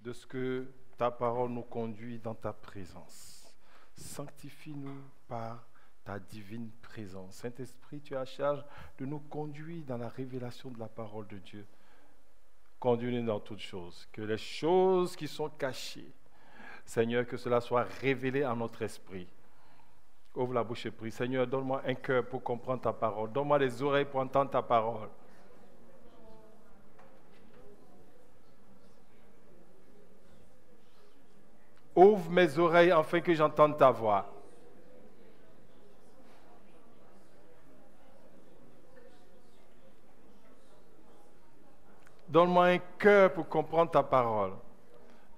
de ce que ta parole nous conduit dans ta présence. Sanctifie-nous par ta divine présence. Saint-Esprit, tu as charge de nous conduire dans la révélation de la parole de Dieu. Conduis-nous dans toutes choses. Que les choses qui sont cachées, Seigneur, que cela soit révélé à notre esprit. Ouvre la bouche et prie. Seigneur, donne-moi un cœur pour comprendre ta parole. Donne-moi des oreilles pour entendre ta parole. Ouvre mes oreilles afin que j'entende ta voix. Donne-moi un cœur pour comprendre ta parole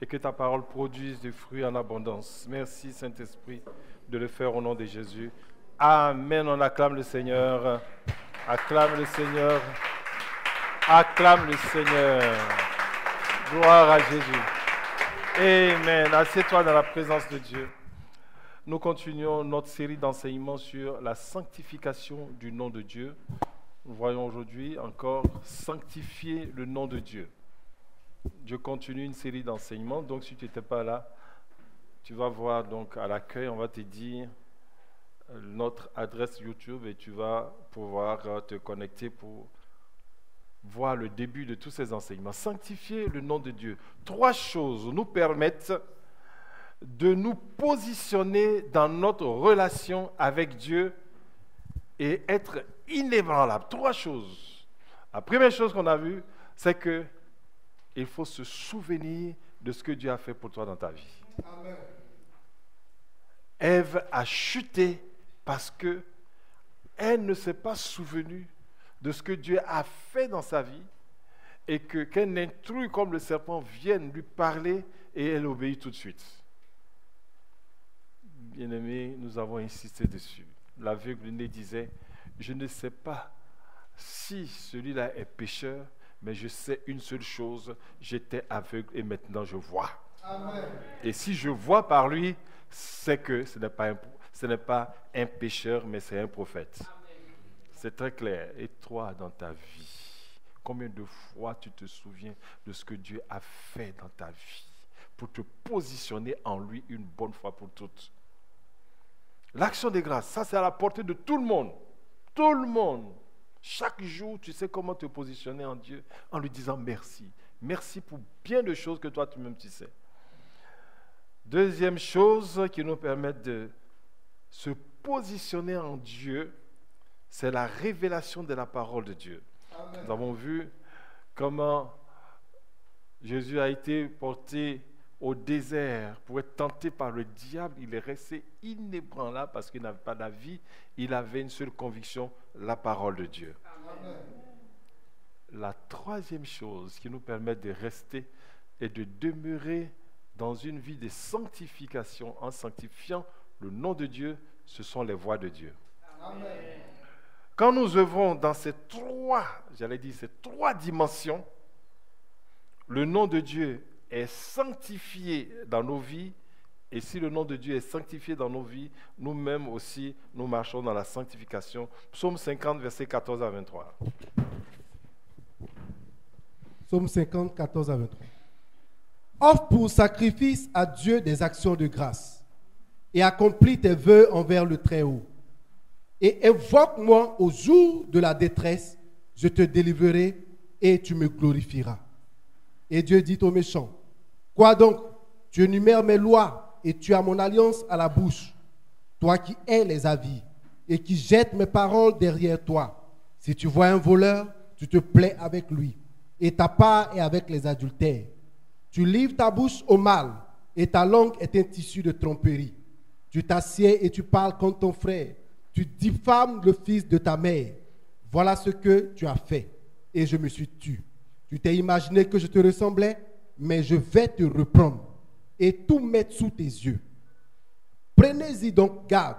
et que ta parole produise des fruits en abondance. Merci, Saint-Esprit, de le faire au nom de Jésus. Amen. On acclame le Seigneur. Acclame le Seigneur. Acclame le Seigneur. Gloire à Jésus. Amen. Assieds-toi dans la présence de Dieu. Nous continuons notre série d'enseignements sur la sanctification du nom de Dieu. Nous voyons aujourd'hui encore sanctifier le nom de Dieu. Dieu continue une série d'enseignements. Donc, si tu n'étais pas là, tu vas voir donc à l'accueil, on va te dire notre adresse YouTube et tu vas pouvoir te connecter pour voir le début de tous ces enseignements. Sanctifier le nom de Dieu. 3 choses nous permettent de nous positionner dans notre relation avec Dieu et être inébranlable. 3 choses. La première chose qu'on a vue, c'est que il faut se souvenir de ce que Dieu a fait pour toi dans ta vie. Amen. Ève a chuté parce qu'elle ne s'est pas souvenue de ce que Dieu a fait dans sa vie et qu'un intrus comme le serpent vienne lui parler et elle obéit tout de suite. Bien-aimés, nous avons insisté dessus. L'aveugle-né disait, je ne sais pas si celui-là est pécheur, mais je sais une seule chose, j'étais aveugle et maintenant je vois. Amen. Et si je vois par lui, c'est que ce n'est pas un pécheur, mais c'est un prophète. Amen. C'est très clair. Et toi, dans ta vie, combien de fois tu te souviens de ce que Dieu a fait dans ta vie pour te positionner en lui une bonne fois pour toutes? L'action des grâces, ça c'est à la portée de tout le monde. Tout le monde. Chaque jour, tu sais comment te positionner en Dieu en lui disant merci. Merci pour bien de choses que toi tu-même tu sais. Deuxième chose qui nous permet de se positionner en Dieu, c'est la révélation de la parole de Dieu. Amen. Nous avons vu comment Jésus a été porté au désert pour être tenté par le diable. Il est resté inébranlable parce qu'il n'avait pas d'avis. Il avait une seule conviction, la parole de Dieu. Amen. La troisième chose qui nous permet de rester et de demeurer dans une vie de sanctification en sanctifiant le nom de Dieu, ce sont les voies de Dieu. Amen. Quand nous œuvrons dans ces 3 dimensions, le nom de Dieu est sanctifié dans nos vies, et si le nom de Dieu est sanctifié dans nos vies, nous-mêmes aussi, nous marchons dans la sanctification. Psaume 50, versets 14 à 23. Psaume 50, 14 à 23. Offre pour sacrifice à Dieu des actions de grâce, et accomplis tes vœux envers le Très-Haut. Et évoque-moi au jour de la détresse, je te délivrerai et tu me glorifieras. Et Dieu dit aux méchants, quoi donc? Tu énumères mes lois et tu as mon alliance à la bouche. Toi qui hais les avis et qui jettes mes paroles derrière toi. Si tu vois un voleur, tu te plais avec lui et ta part est avec les adultères. Tu livres ta bouche au mal et ta langue est un tissu de tromperie. Tu t'assieds et tu parles contre ton frère. Tu diffames le fils de ta mère. Voilà ce que tu as fait et je me suis tu. Tu t'es imaginé que je te ressemblais, mais je vais te reprendre et tout mettre sous tes yeux. Prenez-y donc garde,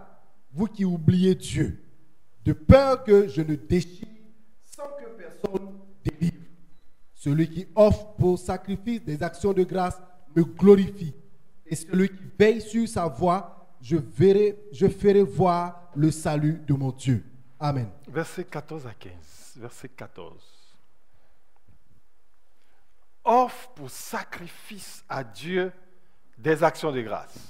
vous qui oubliez Dieu, de peur que je ne déchire sans que personne délivre. Celui qui offre pour sacrifice des actions de grâce me glorifie. Et celui qui veille sur sa voie, je ferai voir le salut de mon Dieu. Amen. Versets 14 à 15. Verset 14. offre pour sacrifice à Dieu des actions de grâce.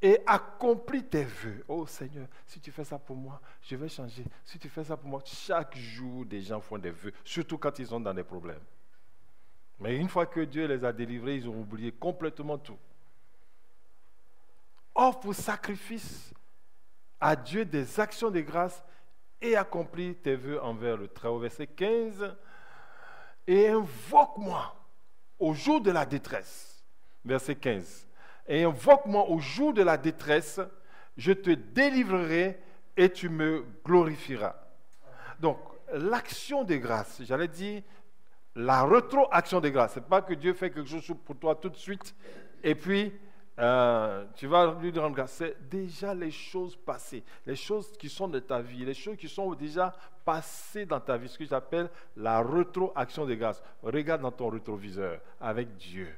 Et accomplis tes vœux. Oh Seigneur, si tu fais ça pour moi, je vais changer. Si tu fais ça pour moi, chaque jour, des gens font des vœux, surtout quand ils sont dans des problèmes. Mais une fois que Dieu les a délivrés, ils ont oublié complètement tout. Offre pour sacrifice à Dieu des actions de grâce et accomplis tes vœux envers le Très-Haut. Verset 15. Et invoque-moi au jour de la détresse. Verset 15. Et invoque-moi au jour de la détresse, je te délivrerai et tu me glorifieras. Donc, l'action de grâce, j'allais dire la rétroaction de grâce. Ce n'est pas que Dieu fait quelque chose pour toi tout de suite et puis tu vas lui rendre grâce. C'est déjà les choses passées, les choses qui sont de ta vie, les choses qui sont déjà passées dans ta vie, ce que j'appelle la rétroaction de grâce. Regarde dans ton rétroviseur avec Dieu.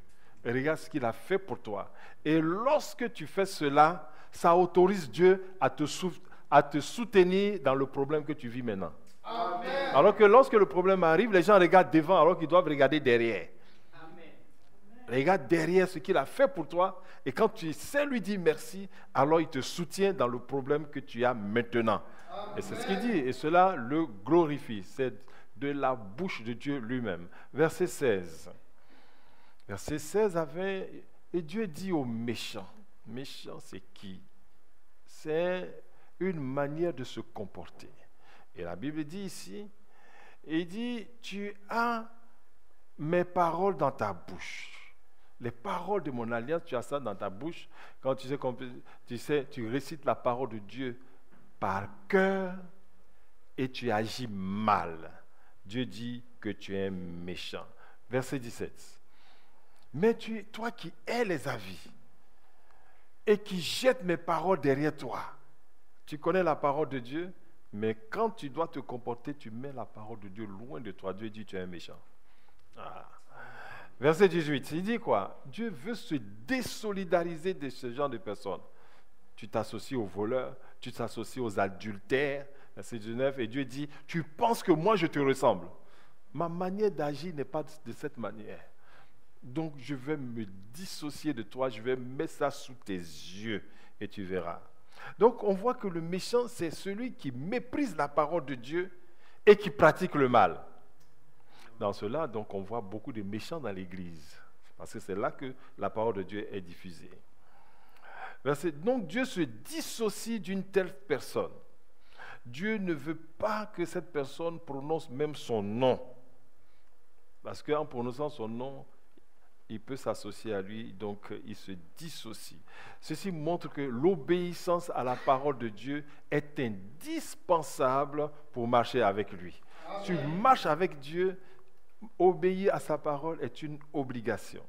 Regarde ce qu'il a fait pour toi. Et lorsque tu fais cela, ça autorise Dieu à te soutenir dans le problème que tu vis maintenant. Amen. Alors que lorsque le problème arrive, les gens regardent devant alors qu'ils doivent regarder derrière. Amen. Regarde derrière ce qu'il a fait pour toi. Et quand tu sais lui dire merci, alors il te soutient dans le problème que tu as maintenant. Amen. Et c'est ce qu'il dit. Et cela le glorifie. C'est de la bouche de Dieu lui-même. Verset 16. Verset 16 à 20, et Dieu dit aux méchants, méchant c'est qui? C'est une manière de se comporter. Et la Bible dit ici, il dit, tu as mes paroles dans ta bouche. Les paroles de mon alliance, tu as ça dans ta bouche. Quand tu récites la parole de Dieu par cœur et tu agis mal. Dieu dit que tu es méchant. Verset 17. Mais toi qui hais les avis et qui jettes mes paroles derrière toi, tu connais la parole de Dieu, mais quand tu dois te comporter, tu mets la parole de Dieu loin de toi. Dieu dit tu es un méchant. Ah. Verset 18, il dit quoi? Dieu veut se désolidariser de ce genre de personnes. Tu t'associes aux voleurs, tu t'associes aux adultères. Verset 19, et Dieu dit, tu penses que moi je te ressemble. Ma manière d'agir n'est pas de cette manière. Donc, je vais me dissocier de toi, je vais mettre ça sous tes yeux et tu verras. Donc, on voit que le méchant, c'est celui qui méprise la parole de Dieu et qui pratique le mal. Dans cela, donc, on voit beaucoup de méchants dans l'Église parce que c'est là que la parole de Dieu est diffusée. Donc, Dieu se dissocie d'une telle personne. Dieu ne veut pas que cette personne prononce même son nom. Parce qu'en prononçant son nom, il peut s'associer à lui, donc il se dissocie. Ceci montre que l'obéissance à la parole de Dieu est indispensable pour marcher avec lui. Amen. Si tu marches avec Dieu, obéir à sa parole est une obligation.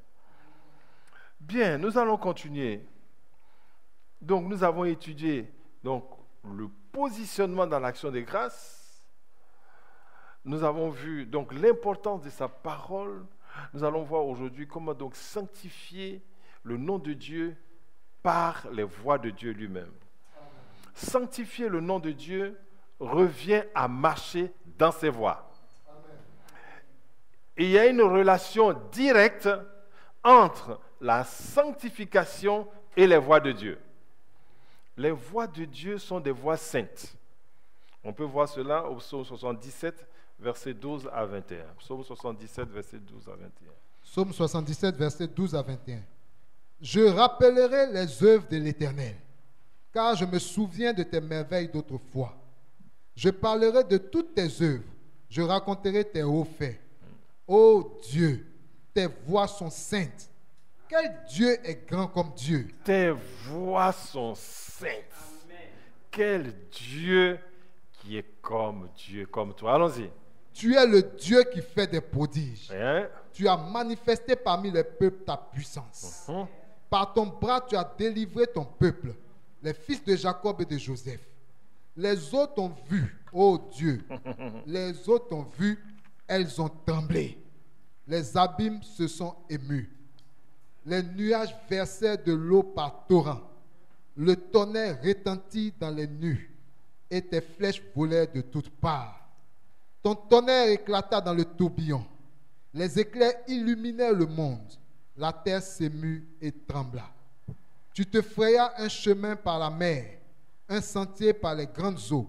Bien, nous allons continuer. Donc, nous avons étudié donc, le positionnement dans l'action de grâce. Nous avons vu donc l'importance de sa parole. Nous allons voir aujourd'hui comment donc sanctifier le nom de Dieu par les voies de Dieu lui-même. Sanctifier le nom de Dieu revient à marcher dans ses voies. Et il y a une relation directe entre la sanctification et les voies de Dieu. Les voies de Dieu sont des voies saintes. On peut voir cela au psaume 77, versets 12 à 21. Psaume 77, versets 12 à 21. Psaume 77, versets 12 à 21. Je rappellerai les œuvres de l'Éternel, car je me souviens de tes merveilles d'autrefois. Je parlerai de toutes tes œuvres, je raconterai tes hauts faits. Ô Dieu, tes voies sont saintes. Quel Dieu est grand comme Dieu? Tes voies sont saintes. Amen. Quel Dieu qui est comme Dieu, comme toi. Allons-y. Tu es le Dieu qui fait des prodiges. Hein? Tu as manifesté parmi les peuples ta puissance. Par ton bras, tu as délivré ton peuple, les fils de Jacob et de Joseph. Les autres ont vu, ô Dieu, les autres ont vu, elles ont tremblé. Les abîmes se sont émus. Les nuages versèrent de l'eau par torrent. Le tonnerre retentit dans les nues et tes flèches volèrent de toutes parts. Ton tonnerre éclata dans le tourbillon Les éclairs illuminèrent le monde. La terre s'émut et trembla. Tu te frayas un chemin par la mer, un sentier par les grandes eaux,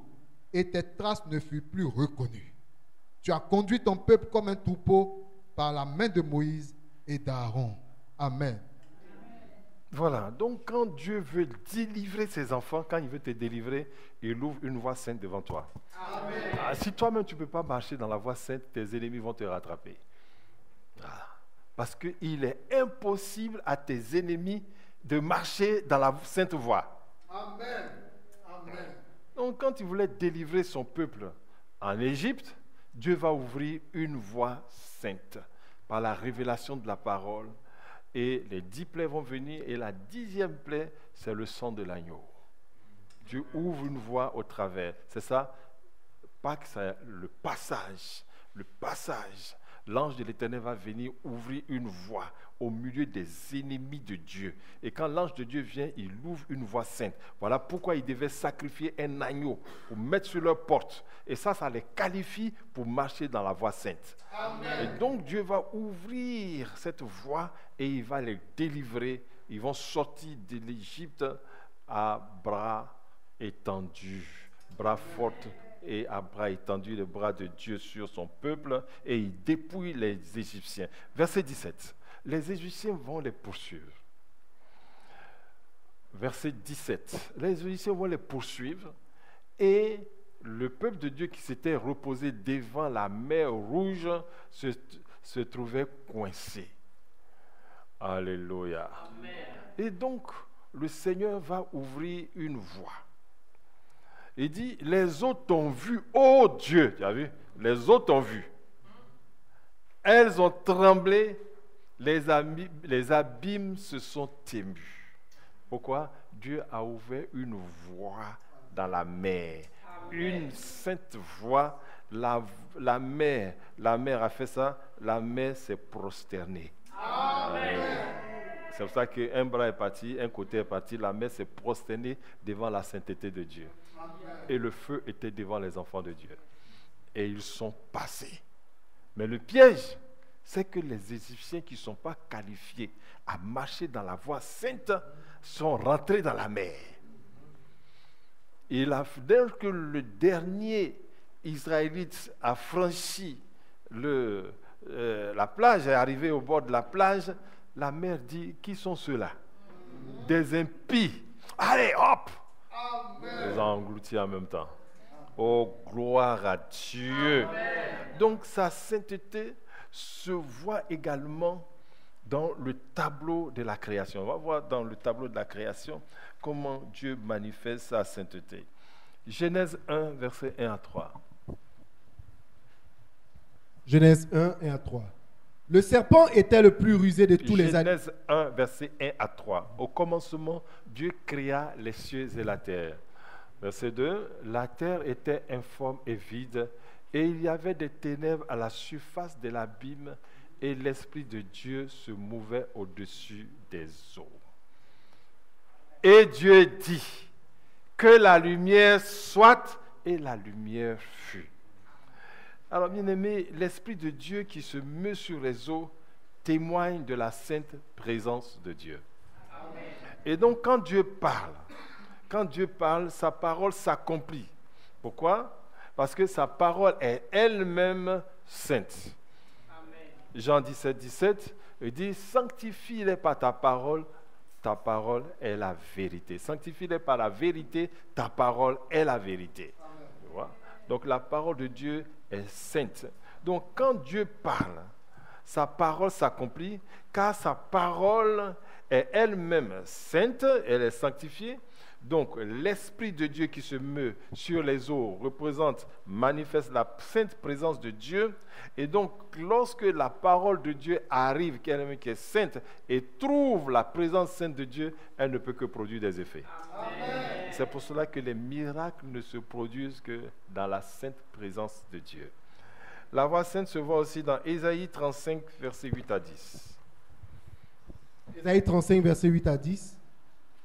et tes traces ne furent plus reconnues. Tu as conduit ton peuple comme un troupeau par la main de Moïse et d'Aaron. Amen. Voilà, donc quand Dieu veut délivrer ses enfants, quand il veut te délivrer, il ouvre une voie sainte devant toi. Amen. Si toi-même tu ne peux pas marcher dans la voie sainte, tes ennemis vont te rattraper. Voilà. Parce qu'il est impossible à tes ennemis de marcher dans la sainte voie. Amen. Amen. Donc quand il voulait délivrer son peuple en Égypte, Dieu va ouvrir une voie sainte par la révélation de la parole. Et les 10 plaies vont venir et la 10e plaie, c'est le sang de l'agneau. Dieu ouvre une voie au travers. C'est ça, Pâques, c'est le passage. Le passage. L'ange de l'Éternel va venir ouvrir une voie au milieu des ennemis de Dieu. Et quand l'ange de Dieu vient, il ouvre une voie sainte. Voilà pourquoi il devait sacrifier un agneau pour mettre sur leur porte. Et ça les qualifie pour marcher dans la voie sainte. Amen. Et donc Dieu va ouvrir cette voie et il va les délivrer. Ils vont sortir de l'Égypte à bras étendus, bras forts et à bras étendus, le bras de Dieu sur son peuple, et il dépouille les Égyptiens. Verset 17. Les Égyptiens vont les poursuivre. Verset 17. Les Égyptiens vont les poursuivre et le peuple de Dieu qui s'était reposé devant la mer Rouge se trouvait coincé. Alléluia. Amen. Et donc, le Seigneur va ouvrir une voie. Il dit, les eaux t'ont vu, ô Dieu. Tu as vu? Les eaux t'ont vu. Elles ont tremblé, les abîmes se sont émus. Pourquoi? Dieu a ouvert une voie dans la mer. Amen. Une sainte voie. La mer a fait ça. La mer s'est prosternée. Amen. C'est pour ça qu'un bras est parti, un côté est parti. La mer s'est prosternée devant la sainteté de Dieu. Amen. Et le feu était devant les enfants de Dieu. Et ils sont passés. Mais le piège, c'est que les Égyptiens qui ne sont pas qualifiés à marcher dans la voie sainte sont rentrés dans la mer. Et dès que le dernier Israélite a franchi la plage, est arrivé au bord de la plage, la mer dit, qui sont ceux-là? Des impies. Allez, hop! Amen. Les a engloutis en même temps. Oh, gloire à Dieu. Amen. Donc sa sainteté se voit également dans le tableau de la création. On va voir dans le tableau de la création comment Dieu manifeste sa sainteté. Genèse 1, versets 1 à 3. Genèse 1, 1 à 3. Le serpent était le plus rusé de tous les animaux. Genèse 1, versets 1 à 3. Au commencement, Dieu créa les cieux et la terre. Verset 2. La terre était informe et vide, et il y avait des ténèbres à la surface de l'abîme, et l'Esprit de Dieu se mouvait au-dessus des eaux. Et Dieu dit, que la lumière soit, et la lumière fut. Alors, bien-aimés, l'Esprit de Dieu qui se meut sur les eaux témoigne de la sainte présence de Dieu. Amen. Et donc, quand Dieu parle, sa parole s'accomplit. Pourquoi? Parce que sa parole est elle-même sainte. Amen. Jean 17, 17, il dit, sanctifie-les par ta parole est la vérité. Sanctifie-les par la vérité, ta parole est la vérité. Tu vois? Donc, la parole de Dieu est sainte. Donc, quand Dieu parle, sa parole s'accomplit, car sa parole est elle-même sainte, elle est sanctifiée. Donc, l'Esprit de Dieu qui se meut sur les eaux manifeste la sainte présence de Dieu. Et donc, lorsque la parole de Dieu arrive, qui est sainte, et trouve la présence sainte de Dieu, elle ne peut que produire des effets. Amen. C'est pour cela que les miracles ne se produisent que dans la sainte présence de Dieu. La voix sainte se voit aussi dans Ésaïe 35, versets 8 à 10. Ésaïe 35, versets 8 à 10.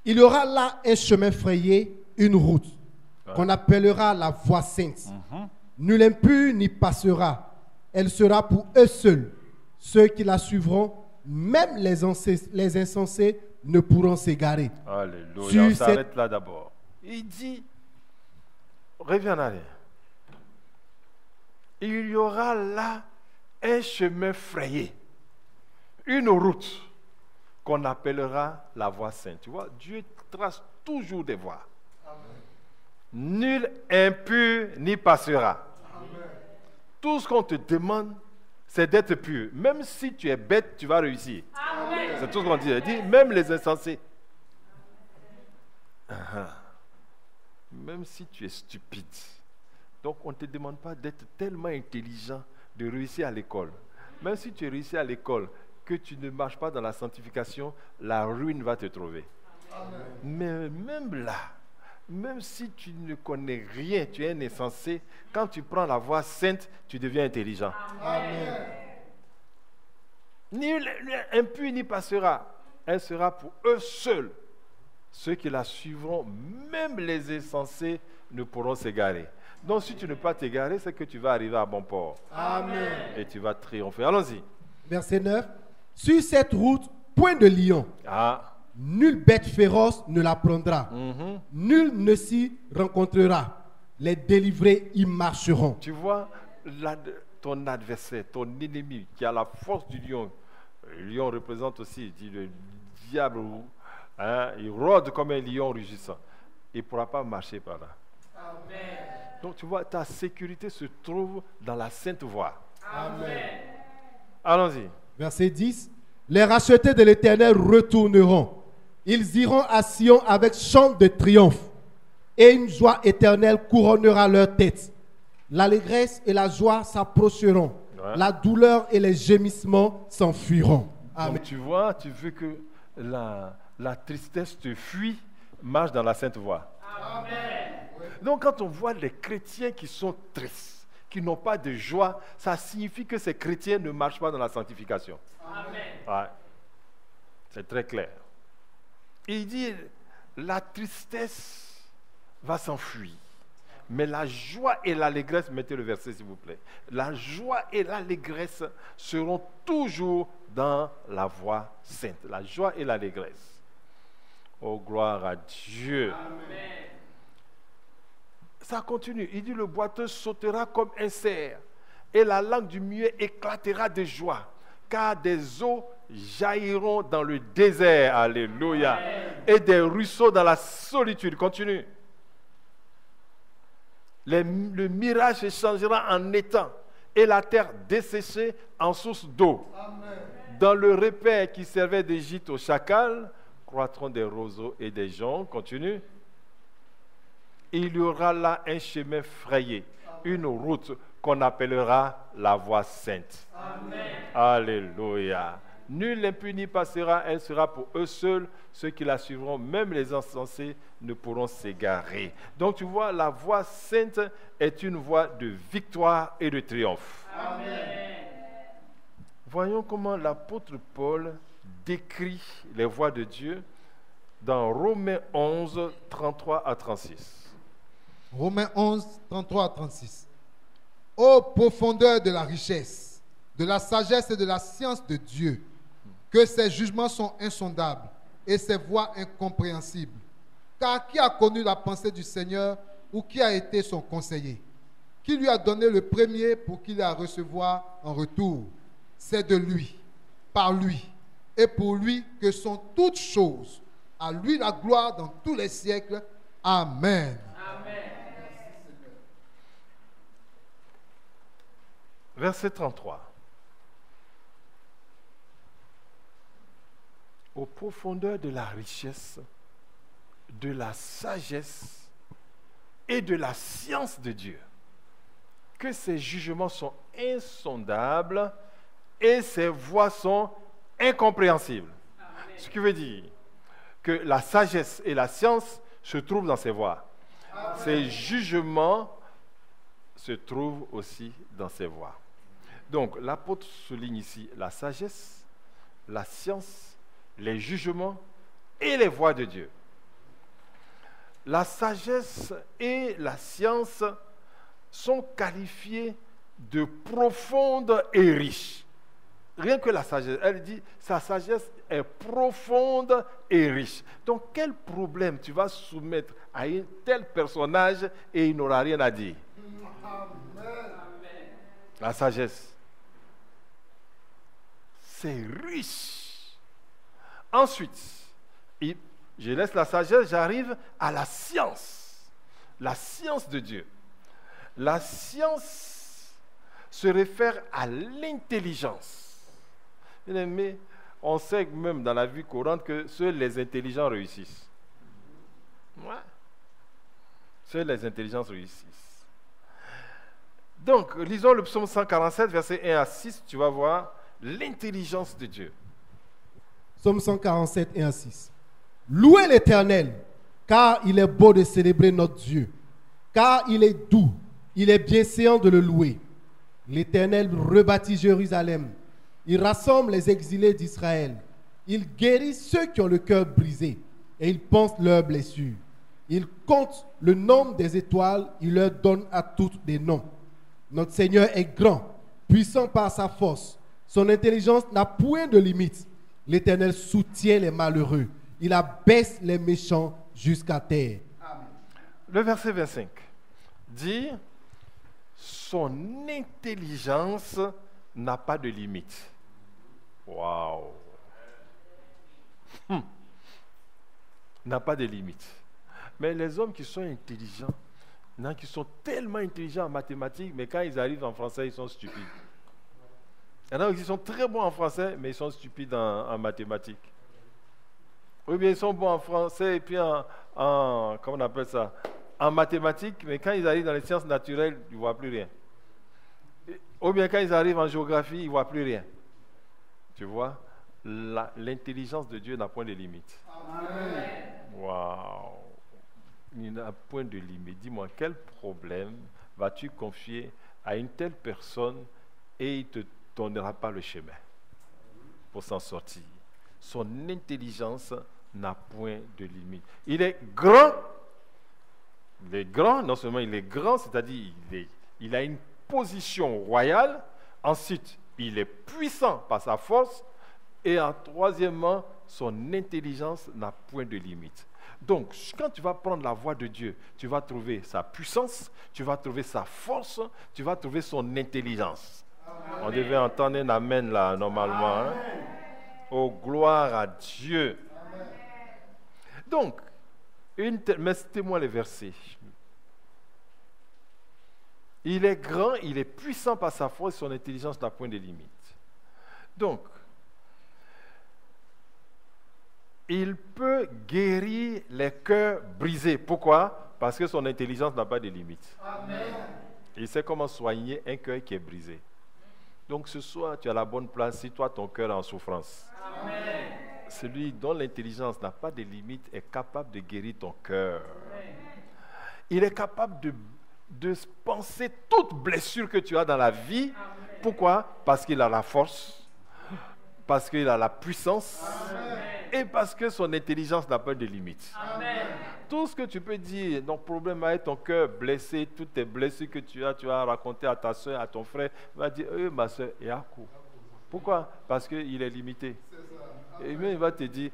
Il y aura là un chemin frayé, une route, qu'on appellera la voie sainte. Nul impur n'y passera. Elle sera pour eux seuls. ceux qui la suivront, même les insensés ne pourront s'égarer. Alléluia. Sur On cette- s'arrête là d'abord. Il dit, reviens en arrière. Il y aura là un chemin frayé, une route qu'on appellera la voie sainte. Tu vois, Dieu trace toujours des voies. Nul impur n'y passera. Tout ce qu'on te demande, c'est d'être pur. Même si tu es bête, tu vas réussir. C'est tout ce qu'on dit. Il dit, même les insensés. Même si tu es stupide. Donc, on ne te demande pas d'être tellement intelligent de réussir à l'école. Même si tu réussis à l'école, que tu ne marches pas dans la sanctification, la ruine va te trouver. Mais même là, même si tu ne connais rien, tu es un insensé, quand tu prends la voie sainte, tu deviens intelligent. Nul impur n'y passera. Elle sera pour eux seuls. Ceux qui la suivront, même les insensés, ne pourront s'égarer. Donc si tu ne peux pas t'égarer, c'est que tu vas arriver à bon port. Amen. Et tu vas triompher. Allons-y. Verset 9. Sur cette route, point de lion. Ah. Nulle bête féroce ne la prendra. Mhm. Nul ne s'y rencontrera. Les délivrés y marcheront. Tu vois, ton adversaire, ton ennemi, qui a la force du lion. Le lion représente aussi dit le diable. Hein, il rôde comme un lion rugissant. Il ne pourra pas marcher par là. Amen. Donc tu vois, ta sécurité se trouve dans la sainte voie. Amen. Allons-y. Verset 10. Les rachetés de l'Éternel retourneront. Ils iront à Sion avec chant de triomphe. Et une joie éternelle couronnera leur tête. L'allégresse et la joie s'approcheront. Ouais. La douleur et les gémissements s'enfuiront. Amen. Donc tu vois, tu veux que la tristesse te fuit, marche dans la sainte voie. Amen. Donc quand on voit les chrétiens qui sont tristes, qui n'ont pas de joie, ça signifie que ces chrétiens ne marchent pas dans la sanctification. Amen. Ouais. C'est très clair. Il dit, la tristesse va s'enfuir. Mais la joie et l'allégresse, mettez le verset s'il vous plaît, la joie et l'allégresse seront toujours dans la voie sainte. La joie et l'allégresse. Oh, gloire à Dieu. Amen. Ça continue. Il dit, le boiteux sautera comme un cerf et la langue du muet éclatera de joie, car des eaux jailliront dans le désert. Alléluia. Amen. Et des ruisseaux dans la solitude. Continue. Le mirage se changera en étang et la terre desséchée en source d'eau. Amen. Dans le repaire qui servait de gîte aux chacals, croîtront des roseaux et des joncs. Continue. Il y aura là un chemin frayé, une route qu'on appellera la voie sainte. Amen. Alléluia. Nul impur n'y passera, elle sera pour eux seuls. Ceux qui la suivront, même les insensés, ne pourront s'égarer. Donc tu vois, la voie sainte est une voie de victoire et de triomphe. Amen. Voyons comment l'apôtre Paul décrit les voies de Dieu dans Romains 11, 33 à 36. Romains 11, 33 à 36. Ô profondeur de la richesse, de la sagesse et de la science de Dieu, que ses jugements sont insondables et ses voies incompréhensibles. Car qui a connu la pensée du Seigneur ou qui a été son conseiller? Qui lui a donné le premier pour qu'il ait à recevoir en retour? C'est de lui, par lui et pour lui que sont toutes choses. À lui la gloire dans tous les siècles. Amen. Verset 33. Aux profondeurs de la richesse, de la sagesse et de la science de Dieu, que ses jugements sont insondables et ses voies sont incompréhensibles. Amen. Ce qui veut dire que la sagesse et la science se trouvent dans ses voies. Amen. Ses jugements se trouvent aussi dans ses voies. Donc, l'apôtre souligne ici la sagesse, la science, les jugements et les voies de Dieu. La sagesse et la science sont qualifiées de profondes et riches. rien que la sagesse. Elle dit, sa sagesse est profonde et riche. Donc, quel problème tu vas soumettre à un tel personnage et il n'aura rien à dire? La sagesse. C'est riche. Ensuite, je laisse la sagesse, j'arrive à la science. La science de Dieu. La science se réfère à l'intelligence. Mais on sait même dans la vie courante que seuls les intelligents réussissent. Ouais. Seuls les intelligents réussissent. Donc, lisons le psaume 147, versets 1 à 6, tu vas voir l'intelligence de Dieu. Psaume 147, 1 à 6. Louez l'Éternel, car il est beau de célébrer notre Dieu, car il est doux, il est bienséant de le louer. L'Éternel rebâtit Jérusalem, il rassemble les exilés d'Israël, il guérit ceux qui ont le cœur brisé, et il pense leurs blessures. Il compte le nombre des étoiles, il leur donne à toutes des noms. Notre Seigneur est grand, puissant par sa force. Son intelligence n'a point de limite. L'Éternel soutient les malheureux. Il abaisse les méchants jusqu'à terre. Amen. Le verset 25 dit, son intelligence n'a pas de limite. Waouh! N'a pas de limite. Mais les hommes qui sont intelligents, il y en a qui sont tellement intelligents en mathématiques, mais quand ils arrivent en français, ils sont stupides. Il y en a qui sont très bons en français, mais ils sont stupides en mathématiques. Ou bien ils sont bons en français et puis comment on appelle ça, en mathématiques, mais quand ils arrivent dans les sciences naturelles, ils ne voient plus rien. Ou bien quand ils arrivent en géographie, ils ne voient plus rien. Tu vois, l'intelligence de Dieu n'a point de limite. Waouh! Il n'a point de limite. Dis-moi, quel problème vas-tu confier à une telle personne et il ne te donnera pas le chemin pour s'en sortir? Son intelligence n'a point de limite. Il est grand. Il est grand, non seulement il est grand, c'est-à-dire il a une position royale. Ensuite, il est puissant par sa force. Et troisièmement, son intelligence n'a point de limite. Donc, quand tu vas prendre la voie de Dieu, tu vas trouver sa puissance, tu vas trouver sa force, tu vas trouver son intelligence. Amen. On devait entendre un amen là, normalement. Hein? Oh, gloire à Dieu. Amen. Donc, mettez-moi les versets. Il est grand, il est puissant par sa force, son intelligence n'a point de limite. Donc, il peut guérir les cœurs brisés. Pourquoi? Parce que son intelligence n'a pas de limite. Amen. Il sait comment soigner un cœur qui est brisé. Donc ce soir, tu as la bonne place si toi, ton cœur est en souffrance. Amen. Celui dont l'intelligence n'a pas de limite est capable de guérir ton cœur. Amen. Il est capable de penser toute blessure que tu as dans la vie. Amen. Pourquoi? Parce qu'il a la force, parce qu'il a la puissance. Amen. Et parce que son intelligence n'a pas de limite. Amen. Tout ce que tu peux dire, ton problème avec ton cœur blessé, toutes tes blessures que tu as raconté à ta soeur, à ton frère, va dire, ma soeur, Yakou. Pourquoi? Parce qu'il est limité. Et même il va te dire,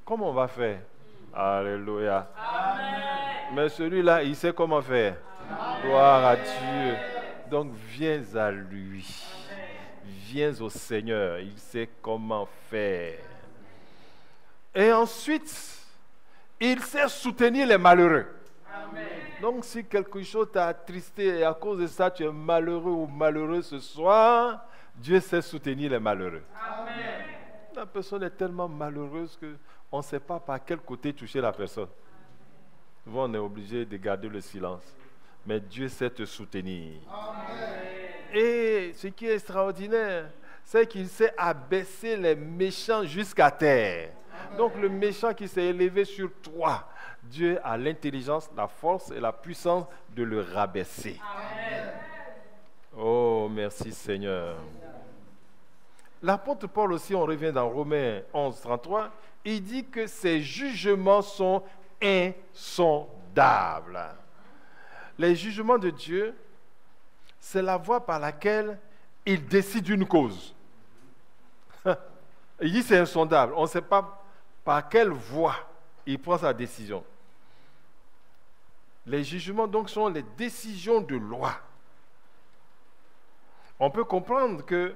comment on va faire? Alléluia. Amen. Mais celui-là, il sait comment faire. Amen. Gloire à Dieu. Donc viens à lui. Viens au Seigneur. Il sait comment faire. Et ensuite, il sait soutenir les malheureux. Amen. Donc, si quelque chose t'a attristé et à cause de ça, tu es malheureux ou malheureux ce soir, Dieu sait soutenir les malheureux. Amen. La personne est tellement malheureuse qu'on ne sait pas par quel côté toucher la personne. Souvent, on est obligé de garder le silence. Mais Dieu sait te soutenir. Amen. Et ce qui est extraordinaire, c'est qu'il sait abaisser les méchants jusqu'à terre. Donc le méchant qui s'est élevé sur toi, Dieu a l'intelligence, la force et la puissance de le rabaisser. Amen. Oh, merci Seigneur. L'apôtre Paul aussi, on revient dans Romains 11, 33, il dit que ses jugements sont insondables. Les jugements de Dieu, c'est la voie par laquelle il décide une cause. Il dit c'est insondable. On ne sait pas par quelle voie il prend sa décision. Les jugements donc sont les décisions de loi. On peut comprendre que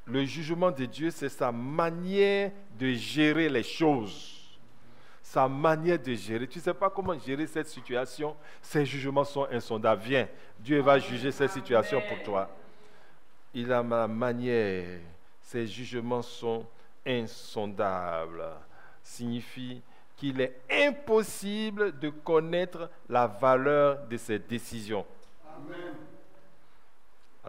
le jugement de Dieu, c'est sa manière de gérer les choses. Sa manière de gérer. Tu ne sais pas comment gérer cette situation. Ces jugements sont insondables. Viens, Dieu va juger cette situation pour toi. Il a ma manière. Ces jugements sont insondables. Signifie qu'il est impossible de connaître la valeur de ses décisions. Amen.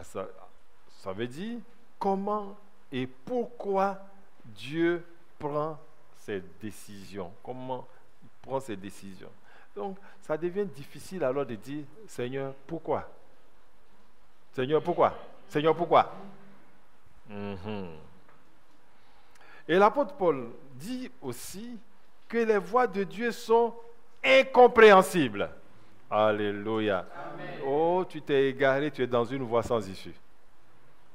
Ça veut dire comment et pourquoi Dieu prend ses décisions. Comment il prend ses décisions. Donc, ça devient difficile alors de dire, Seigneur, pourquoi? Seigneur, pourquoi? Seigneur, pourquoi? Et l'apôtre Paul dit aussi que les voies de Dieu sont incompréhensibles. Alléluia. Amen. Oh, tu t'es égaré, tu es dans une voie sans issue.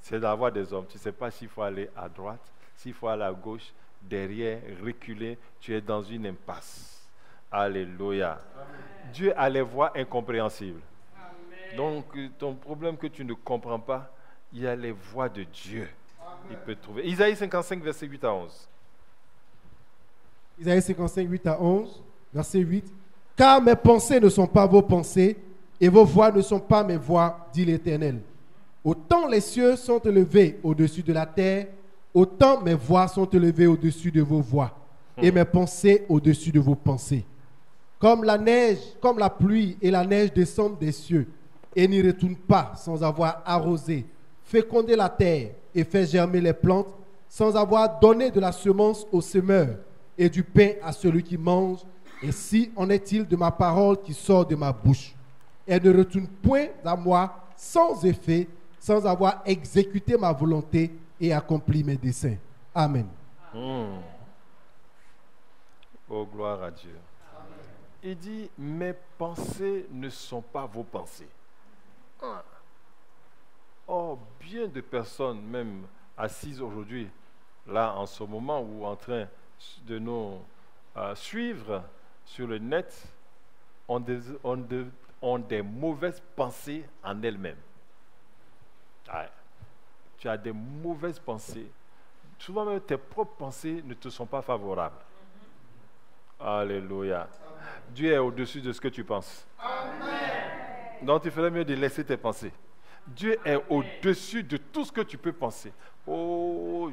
C'est la voie des hommes. Tu ne sais pas s'il faut aller à droite, s'il faut aller à gauche, derrière, reculer. Tu es dans une impasse. Alléluia. Amen. Dieu a les voies incompréhensibles. Amen. Donc, ton problème que tu ne comprends pas, il y a les voies de Dieu. Amen. Il peut trouver. Isaïe 55, verset 8 à 11. Isaïe 55, 8 à 11, verset 8. « Car mes pensées ne sont pas vos pensées, et vos voix ne sont pas mes voix, dit l'Éternel. Autant les cieux sont élevés au-dessus de la terre, autant mes voix sont élevées au-dessus de vos voix, et mes pensées au-dessus de vos pensées. Comme la neige, comme la pluie et la neige descendent des cieux, et n'y retournent pas sans avoir arrosé, fécondé la terre et fait germer les plantes, sans avoir donné de la semence au semeur et du pain à celui qui mange. Ainsi en est-il de ma parole qui sort de ma bouche. Elle ne retourne point à moi sans effet, sans avoir exécuté ma volonté et accompli mes desseins. » Amen. Oh, gloire à Dieu. Amen. Il dit, mes pensées ne sont pas vos pensées. Oh, bien de personnes, même assises aujourd'hui, là en ce moment, ou en train de nous suivre sur le net, ont des mauvaises pensées en elles-mêmes. Ouais. Tu as des mauvaises pensées. Souvent même tes propres pensées ne te sont pas favorables. Alléluia. Amen. Dieu est au-dessus de ce que tu penses. Amen. Donc il ferait mieux de laisser tes pensées. Dieu est au-dessus de tout ce que tu peux penser. Oh,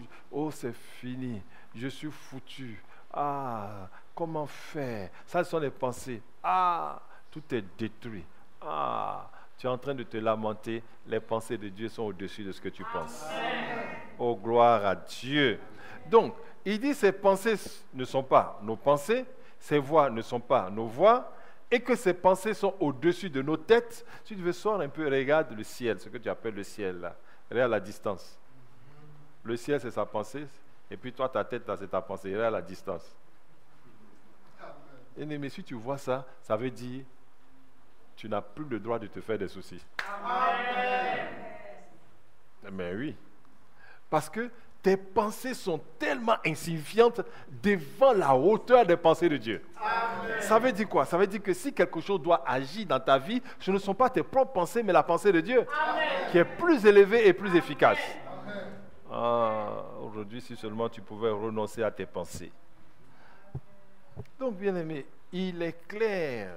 c'est fini. Je suis foutu. Ah, comment faire? Ça, ce sont les pensées. Ah, tout est détruit. Ah, tu es en train de te lamenter. Les pensées de Dieu sont au-dessus de ce que tu penses. Amen. Oh, gloire à Dieu. Donc, il dit ces pensées ne sont pas nos pensées, ces voix ne sont pas nos voix, et que ces pensées sont au-dessus de nos têtes. Si tu veux sortir un peu, regarde le ciel, ce que tu appelles le ciel là. Regarde la distance. Le ciel, c'est sa pensée. Et puis toi, ta tête, c'est ta pensée. Regarde la distance. Et mais si tu vois ça, ça veut dire tu n'as plus le droit de te faire des soucis. Amen. Mais oui. Parce que tes pensées sont tellement insignifiantes devant la hauteur des pensées de Dieu. Amen. Ça veut dire quoi? Ça veut dire que si quelque chose doit agir dans ta vie, ce ne sont pas tes propres pensées, mais la pensée de Dieu. Amen. Qui est plus élevée et plus efficace. Ah, aujourd'hui, si seulement tu pouvais renoncer à tes pensées. Donc, bien aimé, il est clair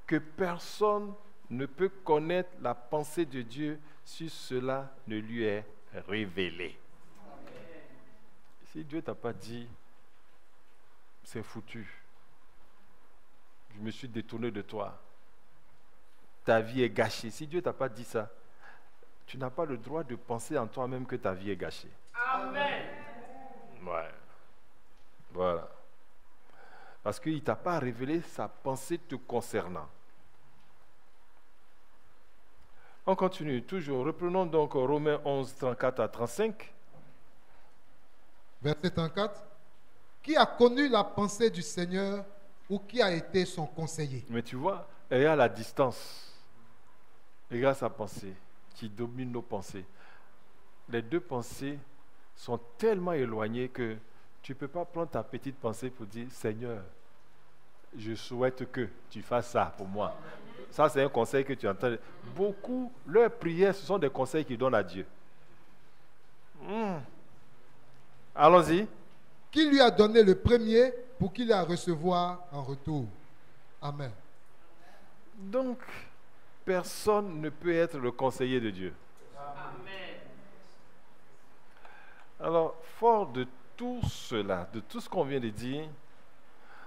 que personne ne peut connaître la pensée de Dieu si cela ne lui est révélé. Si Dieu ne t'a pas dit, c'est foutu, je me suis détourné de toi, ta vie est gâchée. Si Dieu ne t'a pas dit ça, tu n'as pas le droit de penser en toi-même que ta vie est gâchée. Amen. Ouais. Voilà. Parce qu'il ne t'a pas révélé sa pensée te concernant. On continue toujours. Reprenons donc Romains 11, 34 à 35. Verset 34. Qui a connu la pensée du Seigneur ou qui a été son conseiller? Mais tu vois, regarde la distance. Regarde sa pensée qui domine nos pensées. Les deux pensées sont tellement éloignés que tu ne peux pas prendre ta petite pensée pour dire, Seigneur, je souhaite que tu fasses ça pour moi. Ça, c'est un conseil que tu entends. Beaucoup, leurs prières, ce sont des conseils qu'ils donnent à Dieu. Allons-y. Qui lui a donné le premier pour qu'il ait à recevoir en retour. Amen. Donc, personne ne peut être le conseiller de Dieu. Amen. Alors, fort de tout cela, de tout ce qu'on vient de dire,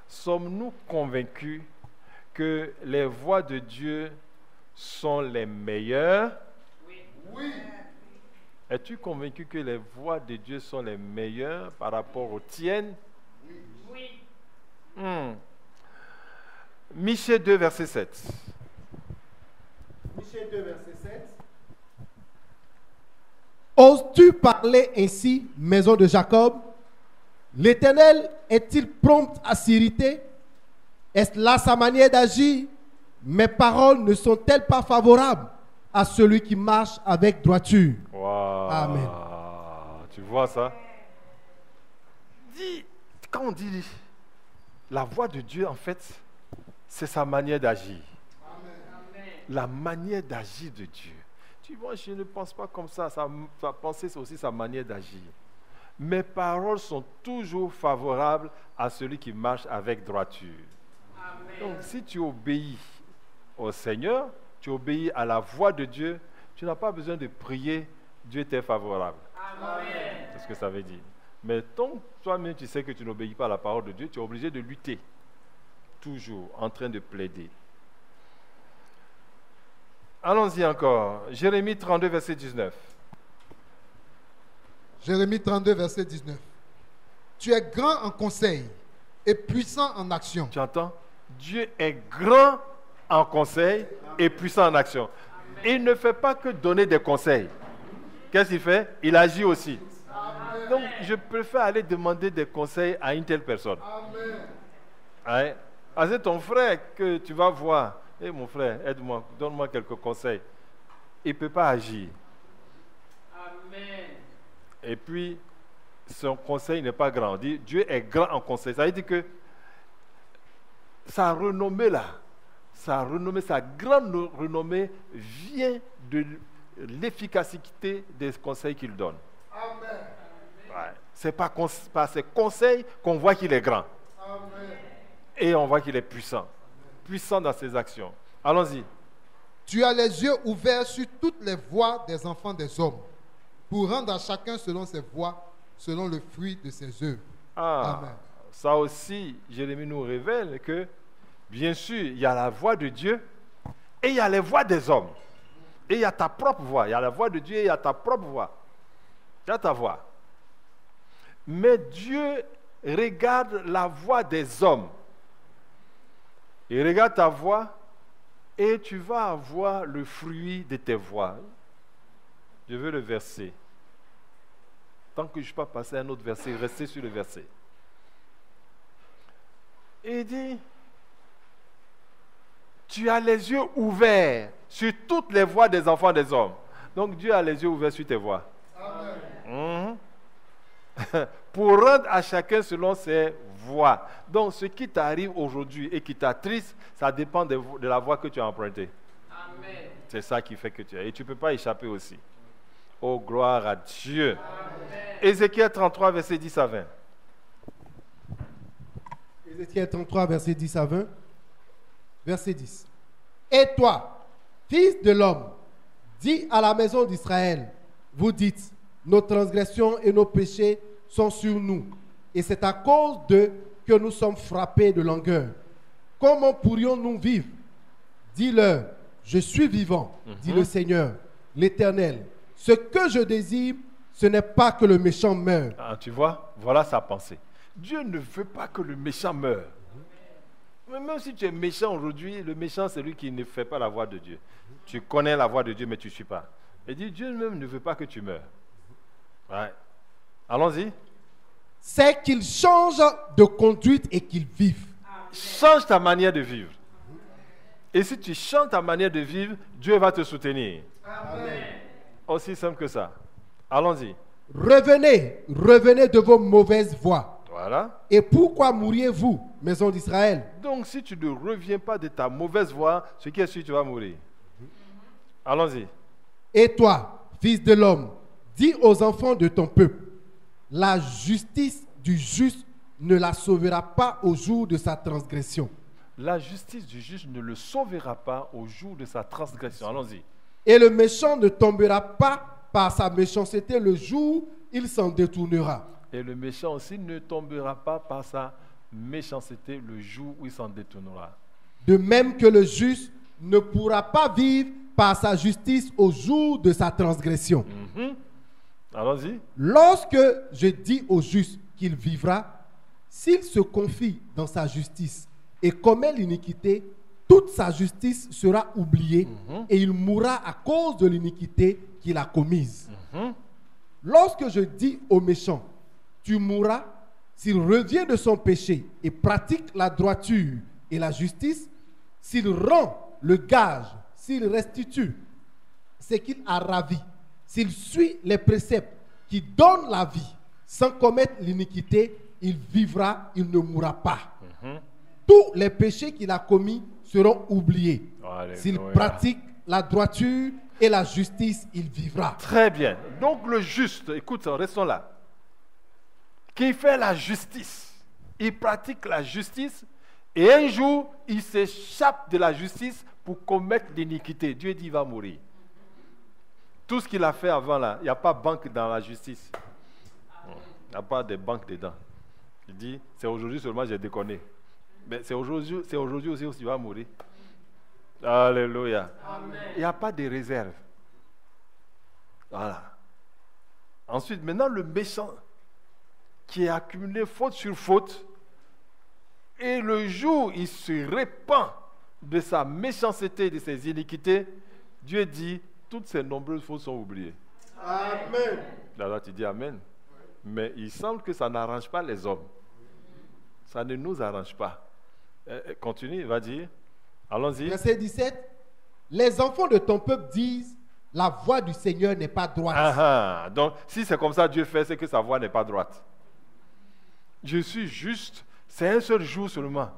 sommes-nous convaincus que les voies de Dieu sont les meilleures? Oui. Es-tu convaincu que les voies de Dieu sont les meilleures par rapport aux tiennes? Oui. Michée 2, verset 7. Michée 2, verset 7. Oses-tu parler ainsi, maison de Jacob? L'Éternel est-il prompt à s'irriter? Est-ce là sa manière d'agir? Mes paroles ne sont-elles pas favorables à celui qui marche avec droiture? Wow. Amen. Tu vois ça? Quand on dit la voix de Dieu, en fait, c'est sa manière d'agir. La manière d'agir de Dieu. Tu vois, je ne pense pas comme ça. Sa pensée, c'est aussi sa manière d'agir. Mes paroles sont toujours favorables à celui qui marche avec droiture. Amen. Donc, si tu obéis au Seigneur, tu obéis à la voix de Dieu, tu n'as pas besoin de prier, Dieu t'est favorable. Amen. C'est ce que ça veut dire. Mais tant toi-même tu sais que tu n'obéis pas à la parole de Dieu, tu es obligé de lutter. Toujours en train de plaider. Allons-y encore. Jérémie 32, verset 19. Jérémie 32, verset 19. Tu es grand en conseil et puissant en action. Tu entends? Dieu est grand en conseil et puissant en action. Il ne fait pas que donner des conseils. Qu'est-ce qu'il fait? Il agit aussi. Amen. Donc, je préfère aller demander des conseils à une telle personne. Amen. Hein? Ah, c'est ton frère que tu vas voir. Eh mon frère, aide-moi, donne-moi quelques conseils. Il ne peut pas agir. Amen. Et puis, son conseil n'est pas grand. On dit, Dieu est grand en conseil. Ça veut dire que sa renommée là, sa grande renommée vient de l'efficacité des conseils qu'il donne. Amen. Ouais. C'est par ses conseils qu'on voit qu'il est grand. Amen. Et on voit qu'il est puissant. Puissant dans ses actions. Allons-y. Tu as les yeux ouverts sur toutes les voies des enfants des hommes, pour rendre à chacun selon ses voies, selon le fruit de ses œuvres. Amen. Ça aussi, Jérémie nous révèle que, bien sûr, il y a la voix de Dieu et il y a les voix des hommes. Et il y a ta propre voix. Il y a la voix de Dieu et il y a ta propre voix. Il y a ta voix. Mais Dieu regarde la voix des hommes. Il regarde ta voix et tu vas avoir le fruit de tes voix. Je veux le verset. Tant que je ne suis pas passé à un autre verset, restez sur le verset. Et il dit, tu as les yeux ouverts sur toutes les voies des enfants des hommes. Donc Dieu a les yeux ouverts sur tes voies. Amen. Pour rendre à chacun selon ses voies. Donc ce qui t'arrive aujourd'hui et qui t'attriste, ça dépend de la voie que tu as empruntée. Amen. C'est ça qui fait que tu as. Et tu ne peux pas échapper aussi. Oh, gloire à Dieu. Amen. Ézéchiel 33, verset 10 à 20. Ézéchiel 33, verset 10 à 20. Verset 10. Et toi, fils de l'homme, dis à la maison d'Israël, vous dites, nos transgressions et nos péchés sont sur nous, et c'est à cause d'eux que nous sommes frappés de langueur. Comment pourrions-nous vivre? Dis-leur, je suis vivant, dit le Seigneur, l'Éternel. Ce que je désire, ce n'est pas que le méchant meure. Ah, tu vois, voilà sa pensée. Dieu ne veut pas que le méchant meure. Mais même si tu es méchant aujourd'hui, le méchant c'est lui qui ne fait pas la voix de Dieu. Tu connais la voix de Dieu, mais tu ne suis pas. Il dit, Dieu même ne veut pas que tu meurs. Ouais. Allons-y. C'est qu'il change de conduite et qu'il vive. Change ta manière de vivre. Et si tu changes ta manière de vivre, Dieu va te soutenir. Amen. Aussi simple que ça. Allons-y. revenez, revenez de vos mauvaises voies. Voilà. Et pourquoi mourriez-vous, maison d'Israël? Donc, si tu ne reviens pas de ta mauvaise voie, ce qui est sûr, tu vas mourir. Allons-y. Et toi, fils de l'homme, dis aux enfants de ton peuple, la justice du juste ne la sauvera pas au jour de sa transgression. La justice du juge ne le sauvera pas au jour de sa transgression. Allons-y. Et le méchant ne tombera pas par sa méchanceté le jour où il s'en détournera. Et le méchant aussi ne tombera pas par sa méchanceté le jour où il s'en détournera. De même que le juste ne pourra pas vivre par sa justice au jour de sa transgression. Allons-y. Lorsque je dis au juste qu'il vivra, s'il se confie dans sa justice et commet l'iniquité, toute sa justice sera oubliée et il mourra à cause de l'iniquité qu'il a commise. Lorsque je dis au méchant, tu mourras, s'il revient de son péché et pratique la droiture et la justice, s'il rend le gage, s'il restitue ce qu'il a ravi, s'il suit les préceptes qui donnent la vie sans commettre l'iniquité, il vivra, il ne mourra pas. Tous les péchés qu'il a commis seront oubliés. Alléluia. S'il pratique la droiture et la justice, il vivra. Très bien. Donc le juste, écoute, restons là, qui fait la justice, il pratique la justice et un jour, il s'échappe de la justice pour commettre l'iniquité. Dieu dit qu'il va mourir. Tout ce qu'il a fait avant là, il n'y a pas de banque dans la justice. Il n'y a pas de banque dedans. Il dit, c'est aujourd'hui seulement j'ai déconné. Mais c'est aujourd'hui aussi où tu vas mourir. Alléluia. Amen. Il n'y a pas de réserve. Voilà. Ensuite, maintenant, le méchant qui a accumulé faute sur faute, et le jour où il se répand de sa méchanceté, de ses iniquités, Dieu dit, toutes ces nombreuses fautes sont oubliées. Amen. Alors tu dis Amen. Mais il semble que ça n'arrange pas les hommes. Ça ne nous arrange pas. Continue, va dire. Allons-y. Verset 17. Les enfants de ton peuple disent, la voie du Seigneur n'est pas droite. Donc, si c'est comme ça Dieu fait, c'est que sa voie n'est pas droite. Je suis juste, c'est un seul jour seulement.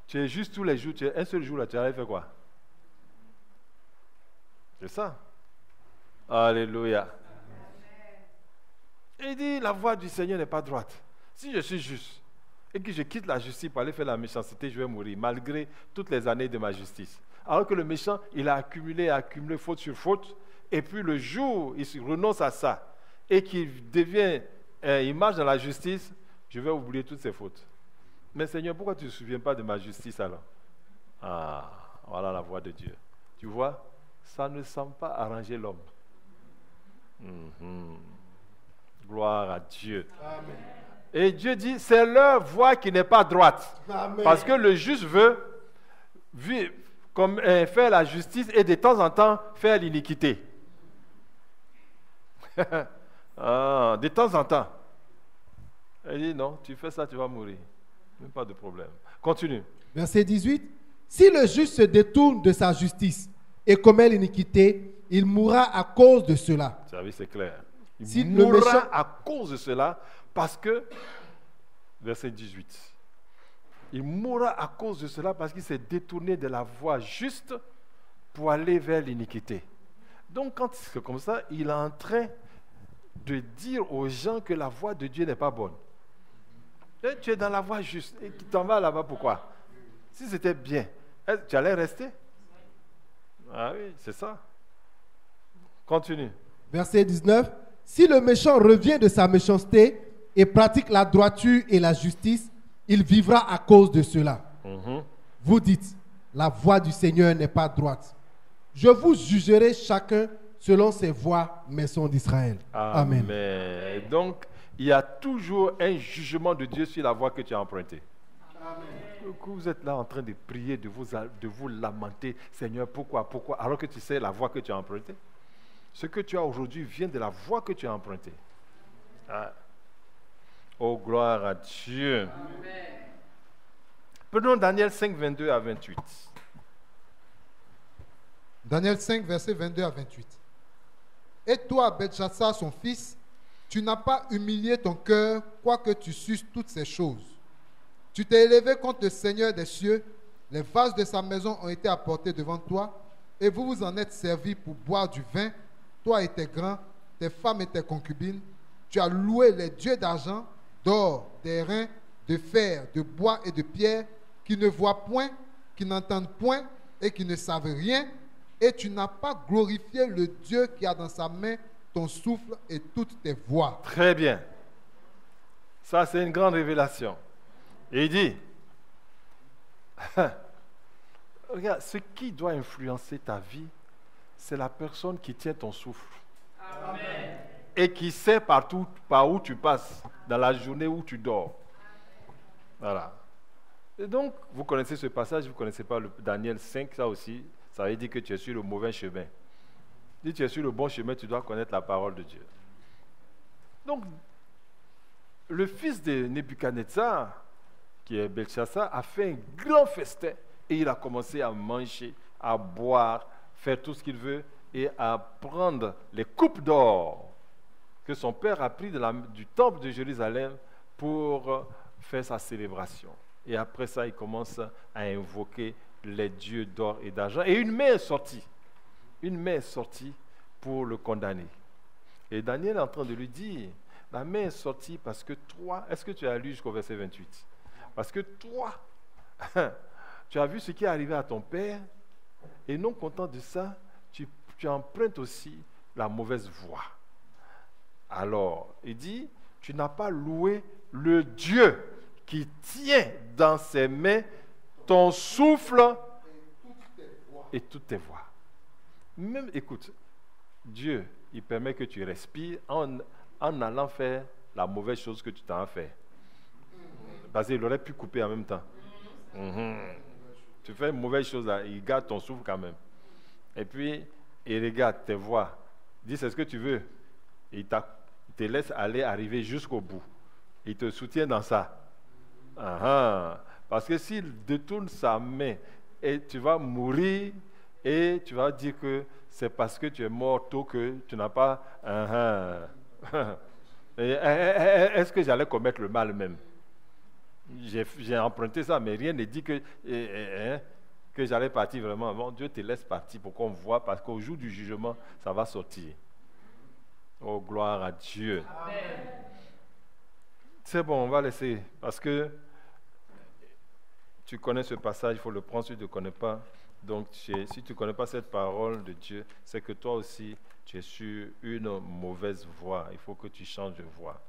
Tu es juste tous les jours, tu es un seul jour là, tu as fait quoi? C'est ça. Alléluia. Il dit, la voie du Seigneur n'est pas droite. Si je suis juste et que je quitte la justice pour aller faire la méchanceté, je vais mourir, malgré toutes les années de ma justice. Alors que le méchant, il a accumulé faute sur faute, et puis le jour où il renonce à ça, et qu'il devient, il marche dans la justice, je vais oublier toutes ses fautes. Mais Seigneur, pourquoi tu ne te souviens pas de ma justice alors? Ah, voilà la voie de Dieu. Tu vois, ça ne semble pas arranger l'homme. Gloire à Dieu. Amen. Et Dieu dit, c'est leur voie qui n'est pas droite. Amen. Parce que le juste veut vivre, faire la justice et de temps en temps faire l'iniquité. De temps en temps. Il dit, non, tu fais ça, tu vas mourir. Même pas de problème. Continue. Verset 18. Si le juste se détourne de sa justice et commet l'iniquité, il mourra à cause de cela. Tu as vu, c'est clair. Il Si le mourra méchant- à cause de cela, parce que, verset 18, il mourra à cause de cela parce qu'il s'est détourné de la voie juste pour aller vers l'iniquité. Donc quand c'est comme ça, il est en train de dire aux gens que la voie de Dieu n'est pas bonne. Et tu es dans la voie juste et tu t'en vas là-bas, pourquoi? Si c'était bien, tu allais rester? Ah oui, c'est ça. Continue. Verset 19. Si le méchant revient de sa méchanceté et pratique la droiture et la justice, il vivra à cause de cela. Vous dites, la voie du Seigneur n'est pas droite. Je vous jugerai chacun selon ses voies, maison d'Israël. Amen. Amen. Donc, il y a toujours un jugement de Dieu sur la voie que tu as empruntée. Donc, vous êtes là en train de prier, de vous lamenter. Seigneur, pourquoi? Alors que tu sais la voie que tu as empruntée. Ce que tu as aujourd'hui vient de la voie que tu as empruntée. Ah. Oh, gloire à Dieu. Prenons Daniel 5, 22 à 28. Daniel 5, versets 22 à 28. Et toi, Belchassar, son fils, tu n'as pas humilié ton cœur, quoique tu susses toutes ces choses. Tu t'es élevé contre le Seigneur des cieux. Les vases de sa maison ont été apportés devant toi, et vous vous en êtes servis pour boire du vin, toi et tes grands, tes femmes et tes concubines. Tu as loué les dieux d'argent, d'or, d'airain, de fer, de bois et de pierre, qui ne voient point, qui n'entendent point et qui ne savent rien, et tu n'as pas glorifié le Dieu qui a dans sa main ton souffle et toutes tes voix. Très bien. Ça, c'est une grande révélation. Et il dit, regarde, ce qui doit influencer ta vie, c'est la personne qui tient ton souffle. Amen. Et qui sait partout par où tu passes, dans la journée où tu dors. Voilà. Et donc, vous connaissez ce passage, vous ne connaissez pas le Daniel 5, ça aussi, ça veut dire que tu es sur le mauvais chemin. Si tu es sur le bon chemin, tu dois connaître la parole de Dieu. Donc, le fils de Nebuchadnezzar, qui est Belchassar, a fait un grand festin et il a commencé à manger, à boire, faire tout ce qu'il veut et à prendre les coupes d'or que son père a pris du temple de Jérusalem pour faire sa célébration. Et après ça, il commence à invoquer les dieux d'or et d'argent. Et une main est sortie. Une main est sortie pour le condamner. Et Daniel est en train de lui dire, la main est sortie parce que toi, est-ce que tu as lu jusqu'au verset 28? Parce que toi, tu as vu ce qui est arrivé à ton père, et non content de ça, tu empruntes aussi la mauvaise voie. Alors, il dit, tu n'as pas loué le Dieu qui tient dans ses mains ton souffle et toutes tes voix. Même, écoute, Dieu, il permet que tu respires en allant faire la mauvaise chose que tu t'en as fait. Parce qu'il aurait pu couper en même temps. Tu fais une mauvaise chose là, il garde ton souffle quand même. Et puis, il regarde tes voix. Il dit, c'est ce que tu veux. Et il te laisse arriver jusqu'au bout. Il te soutient dans ça. Parce que s'il détourne sa main, et tu vas mourir, et tu vas dire que c'est parce que tu es mort tôt que tu n'as pas... Est-ce que j'allais commettre le mal même? J'ai emprunté ça, mais rien ne dit que j'allais partir vraiment. Bon, Dieu te laisse partir pour qu'on voit, parce qu'au jour du jugement, ça va sortir. Oh, gloire à Dieu. Amen. C'est bon, on va laisser, parce que tu connais ce passage, il faut le prendre si tu ne connais pas. Donc, si tu ne connais pas cette parole de Dieu, c'est que toi aussi, tu es sur une mauvaise voie. Il faut que tu changes de voie.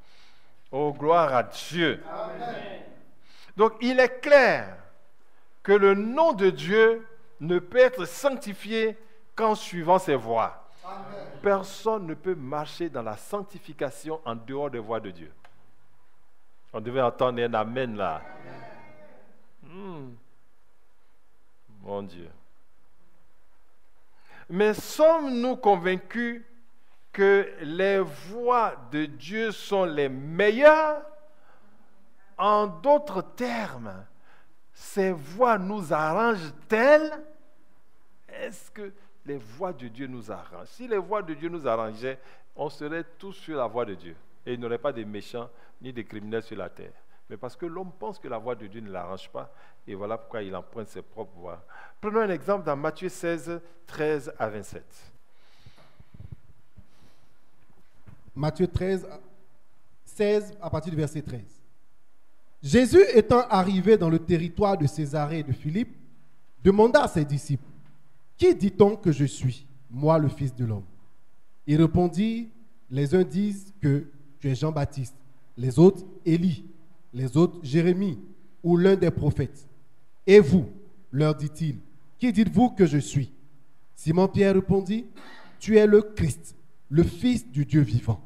Oh, gloire à Dieu. Amen. Donc, il est clair que le nom de Dieu ne peut être sanctifié qu'en suivant ses voies. Amen. Personne ne peut marcher dans la sanctification en dehors des voies de Dieu. On devait entendre un amen là. Mon Dieu. Mais sommes-nous convaincus que les voies de Dieu sont les meilleures? En d'autres termes, ces voies nous arrangent-elles? Est-ce que les voies de Dieu nous arrangent? Si les voies de Dieu nous arrangeaient, on serait tous sur la voie de Dieu. Et il n'y aurait pas de méchants ni de criminels sur la terre. Mais parce que l'homme pense que la voie de Dieu ne l'arrange pas, et voilà pourquoi il emprunte ses propres voies. Prenons un exemple dans Matthieu 16, 13 à 27. Matthieu 13, 16, à partir du verset 13. Jésus étant arrivé dans le territoire de Césarée et de Philippe, demanda à ses disciples, « Qui dit-on que je suis, moi le Fils de l'homme » Ils répondirent, « Les uns disent que tu es Jean-Baptiste, les autres Élie, les autres Jérémie ou l'un des prophètes. Et vous, leur dit-il, qui dites-vous que je suis » Simon-Pierre répondit, « Tu es le Christ, le Fils du Dieu vivant. »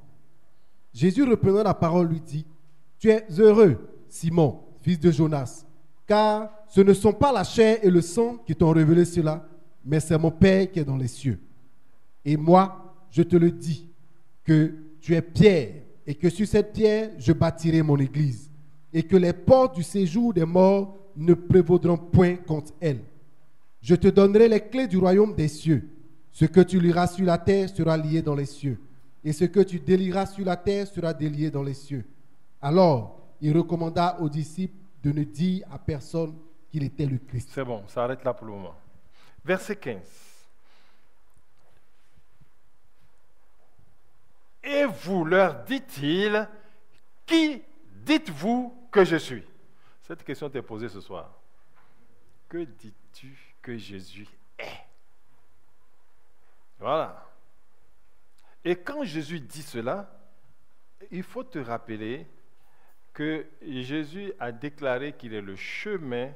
Jésus reprenant la parole lui dit, « Tu es heureux, Simon, fils de Jonas, car ce ne sont pas la chair et le sang qui t'ont révélé cela, mais c'est mon Père qui est dans les cieux. Et moi, je te le dis, que tu es Pierre, et que sur cette pierre, je bâtirai mon église, et que les portes du séjour des morts ne prévaudront point contre elle. Je te donnerai les clés du royaume des cieux. Ce que tu lieras sur la terre sera lié dans les cieux. Et ce que tu délieras sur la terre sera délié dans les cieux. Alors, il recommanda aux disciples de ne dire à personne qu'il était le Christ. C'est bon, ça arrête là pour le moment. Verset 15. Et vous leur dit-il, qui dites-vous que je suis? Cette question t'est posée ce soir. Que dis-tu que Jésus est? Voilà. Et quand Jésus dit cela, il faut te rappeler que Jésus a déclaré qu'il est le chemin,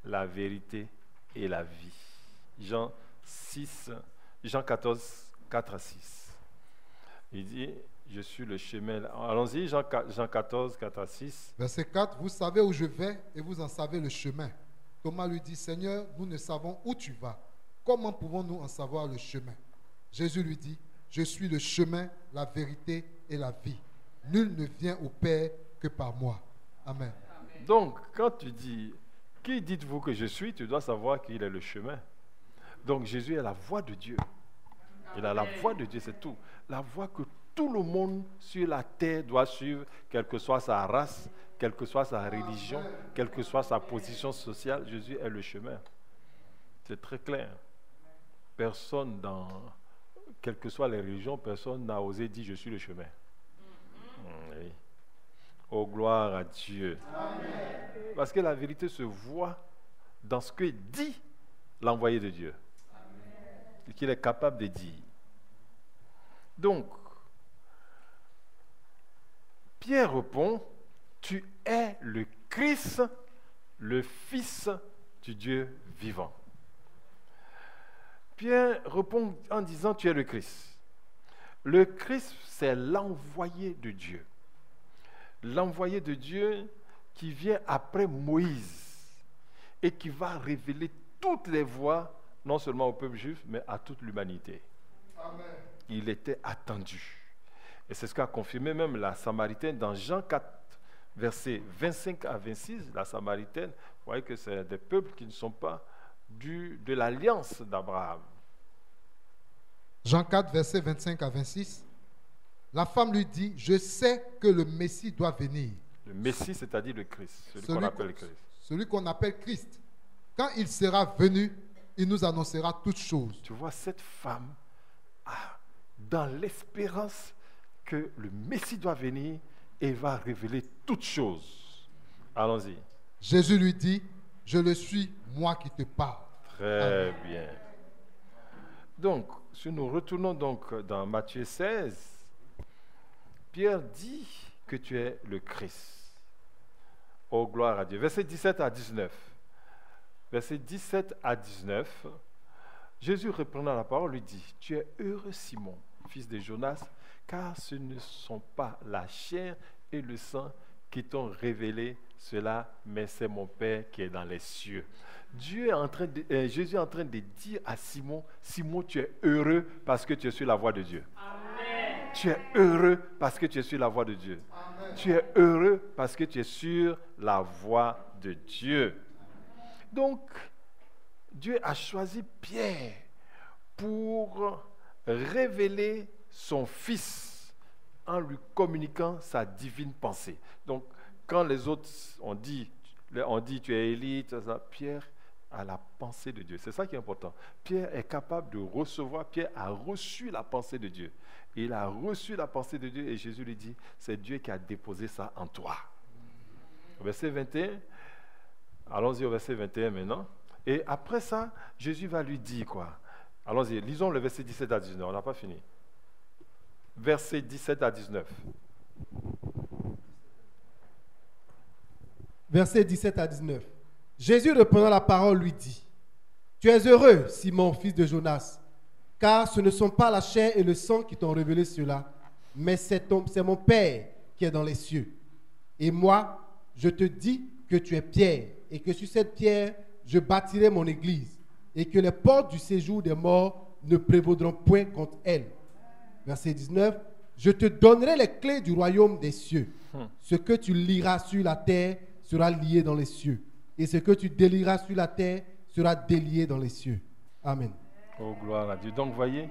la vérité et la vie. Jean 14, 4 à 6. Il dit, je suis le chemin. Allons-y, Jean 14, 4 à 6. Verset 4, vous savez où je vais et vous en savez le chemin. Thomas lui dit, Seigneur, nous ne savons où tu vas. Comment pouvons-nous en savoir le chemin? Jésus lui dit, je suis le chemin, la vérité et la vie. Nul ne vient au Père que par moi. Amen. Donc, quand tu dis, qui dites-vous que je suis, tu dois savoir qu'il est le chemin. Donc, Jésus est la voix de Dieu. Il a la voix de Dieu, c'est tout. La voix que tout le monde sur la terre doit suivre, quelle que soit sa race, quelle que soit sa religion, quelle que soit sa position sociale. Jésus est le chemin. C'est très clair. Personne quelles que soient les religions, personne n'a osé dire je suis le chemin. Oui. Oh, gloire à Dieu. Amen. Parce que la vérité se voit dans ce que dit l'envoyé de Dieu. Et qu'il est capable de dire. Donc, Pierre répond, tu es le Christ, le Fils du Dieu vivant. Pierre répond en disant, tu es le Christ. Le Christ, c'est l'envoyé de Dieu. L'envoyé de Dieu qui vient après Moïse et qui va révéler toutes les voies, non seulement au peuple juif, mais à toute l'humanité. Amen. Il était attendu. Et c'est ce qu'a confirmé même la Samaritaine dans Jean 4, versets 25 à 26. La Samaritaine, vous voyez que c'est des peuples qui ne sont pas de l'alliance d'Abraham. Jean 4, versets 25 à 26. La femme lui dit, je sais que le Messie doit venir. Le Messie, c'est-à-dire le Christ, celui qu'on appelle le Christ. Celui qu'on appelle Christ. Quand il sera venu, il nous annoncera toutes choses. Tu vois, cette femme a dans l'espérance que le Messie doit venir et va révéler toutes choses. Allons-y. Jésus lui dit, je le suis, moi qui te parle. Très bien. Donc, si nous retournons donc dans Matthieu 16, Pierre dit que tu es le Christ. Oh, gloire à Dieu. Versets 17 à 19. Versets 17 à 19, Jésus reprenant la parole lui dit, tu es heureux Simon, fils de Jonas, car ce ne sont pas la chair et le sang qui t'ont révélé cela, mais c'est mon Père qui est dans les cieux. Jésus est en train de dire à Simon, Simon, tu es heureux parce que tu es sur la voie de Dieu. Amen. Tu es heureux parce que tu es sur la voie de Dieu. Amen. Tu es heureux parce que tu es sur la voie de Dieu. Donc, Dieu a choisi Pierre pour révéler son Fils en lui communiquant sa divine pensée. Donc, quand les autres ont dit tu es Élie, Pierre a la pensée de Dieu. C'est ça qui est important. Pierre est capable de recevoir, Pierre a reçu la pensée de Dieu. Il a reçu la pensée de Dieu et Jésus lui dit, c'est Dieu qui a déposé ça en toi. Verset 21, allons-y au verset 21 maintenant. Et après ça, Jésus va lui dire quoi? Allons-y, lisons le verset 17 à 19, on n'a pas fini. Verset 17 à 19. Verset 17 à 19. Jésus reprenant la parole lui dit, tu es heureux, Simon, fils de Jonas, car ce ne sont pas la chair et le sang qui t'ont révélé cela, mais c'est mon Père qui est dans les cieux. Et moi, je te dis que tu es Pierre, et que sur cette pierre, je bâtirai mon église, et que les portes du séjour des morts ne prévaudront point contre elle. Verset 19. Je te donnerai les clés du royaume des cieux. Ce que tu lieras sur la terre sera lié dans les cieux, et ce que tu délieras sur la terre sera délié dans les cieux. Amen. Oh, gloire à Dieu. Donc, voyez,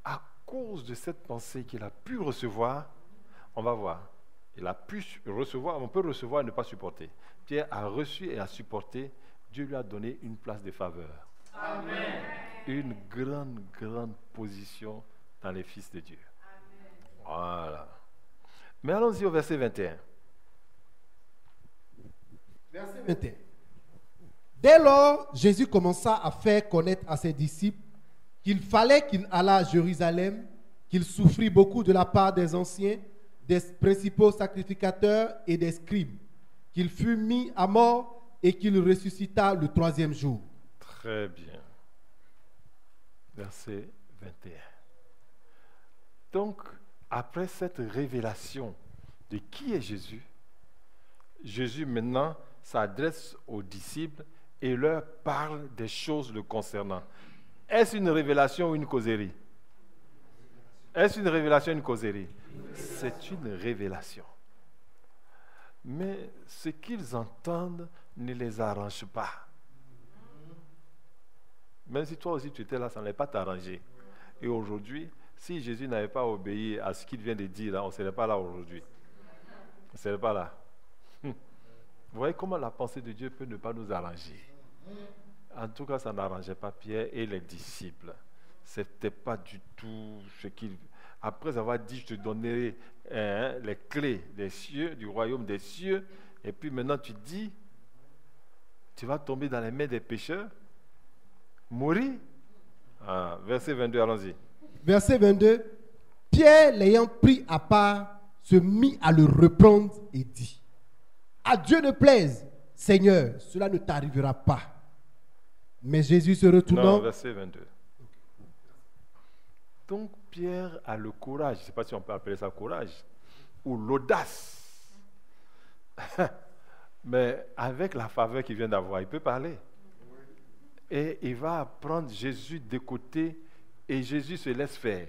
à cause de cette pensée qu'il a pu recevoir, on va voir, il a pu recevoir, on peut recevoir et ne pas supporter. Pierre a reçu et a supporté, Dieu lui a donné une place de faveur. Amen. Une grande, grande position dans les fils de Dieu. Voilà. Mais allons-y au verset 21. Verset 21. Dès lors, Jésus commença à faire connaître à ses disciples qu'il fallait qu'il allât à Jérusalem, qu'il souffrit beaucoup de la part des anciens, des principaux sacrificateurs et des scribes, qu'il fut mis à mort et qu'il ressuscita le troisième jour. Très bien. Verset 21. Donc, après cette révélation de qui est Jésus, Jésus maintenant s'adresse aux disciples et leur parle des choses le concernant. Est-ce une révélation ou une causerie? Est-ce une révélation ou une causerie? C'est une révélation. Mais ce qu'ils entendent ne les arrange pas. Même si toi aussi tu étais là, ça n'allait pas t'arranger. Et aujourd'hui, si Jésus n'avait pas obéi à ce qu'il vient de dire, là, on ne serait pas là aujourd'hui. On ne serait pas là. Vous voyez comment la pensée de Dieu peut ne pas nous arranger. En tout cas, ça n'arrangeait pas Pierre et les disciples. Ce n'était pas du tout ce qu'ils... Après avoir dit, je te donnerai les clés des cieux, du royaume des cieux, et puis maintenant tu dis, tu vas tomber dans les mains des pécheurs, mourir. Verset 22, allons-y. Verset 22. Pierre, l'ayant pris à part, se mit à le reprendre et dit, à Dieu ne plaise, Seigneur, cela ne t'arrivera pas. Mais Jésus se retournant... Non, verset 22. Donc Pierre a le courage, je ne sais pas si on peut appeler ça courage, ou l'audace. Mais avec la faveur qu'il vient d'avoir, il peut parler. Et il va prendre Jésus de côté et Jésus se laisse faire.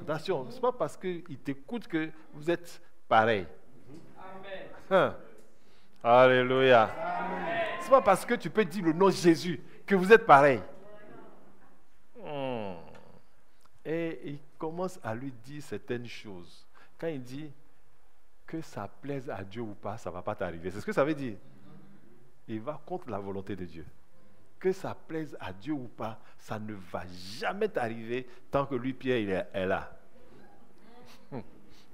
Attention, ce n'est pas parce qu'il t'écoute que vous êtes pareil. Amen. Alléluia. Ce n'est pas parce que tu peux dire le nom de Jésus que vous êtes pareil. Et il commence à lui dire certaines choses. Quand il dit que ça plaise à Dieu ou pas, ça ne va pas t'arriver. C'est ce que ça veut dire. Il va contre la volonté de Dieu. Que ça plaise à Dieu ou pas, ça ne va jamais t'arriver tant que lui, Pierre, il est là.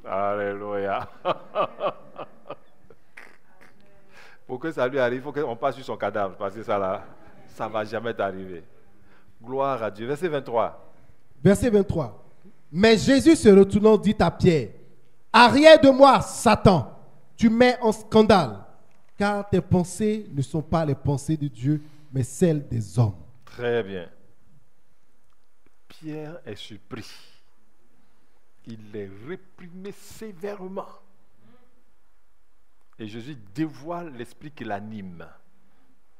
Alléluia. Pour que ça lui arrive, il faut qu'on passe sur son cadavre, parce que ça là, ça ne va jamais t'arriver. Gloire à Dieu. Verset 23. Verset 23. Mais Jésus se retournant dit à Pierre, arrière de moi, Satan, tu mets en scandale, car tes pensées ne sont pas les pensées de Dieu, mais celles des hommes. Très bien. Pierre est surpris. Il est réprimé sévèrement. Et Jésus dévoile l'esprit qui l'anime.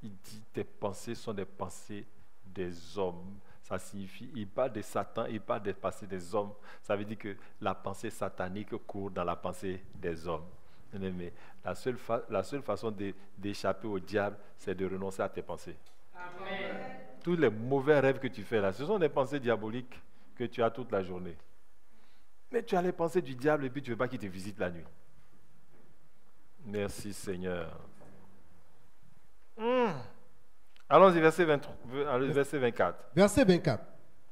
Il dit, tes pensées sont des pensées des hommes. Ça signifie, il parle de Satan, il parle des pensées des hommes. Ça veut dire que la pensée satanique court dans la pensée des hommes. Mais la seule façon d'échapper au diable, c'est de renoncer à tes pensées. Amen. Tous les mauvais rêves que tu fais là, ce sont des pensées diaboliques que tu as toute la journée. Mais tu as les pensées du diable et puis tu ne veux pas qu'il te visite la nuit. Merci Seigneur. Allons-y, verset 24. Verset 24.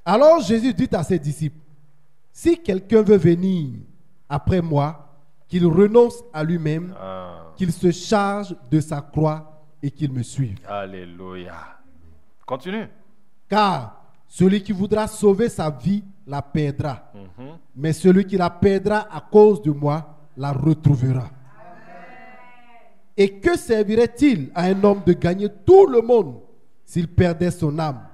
Alors Jésus dit à ses disciples, si quelqu'un veut venir après moi, qu'il renonce à lui-même, qu'il se charge de sa croix et qu'il me suive. Alléluia. Continue. Car celui qui voudra sauver sa vie la perdra. Mais celui qui la perdra à cause de moi la retrouvera. Et que servirait-il à un homme de gagner tout le monde s'il perdait son âme?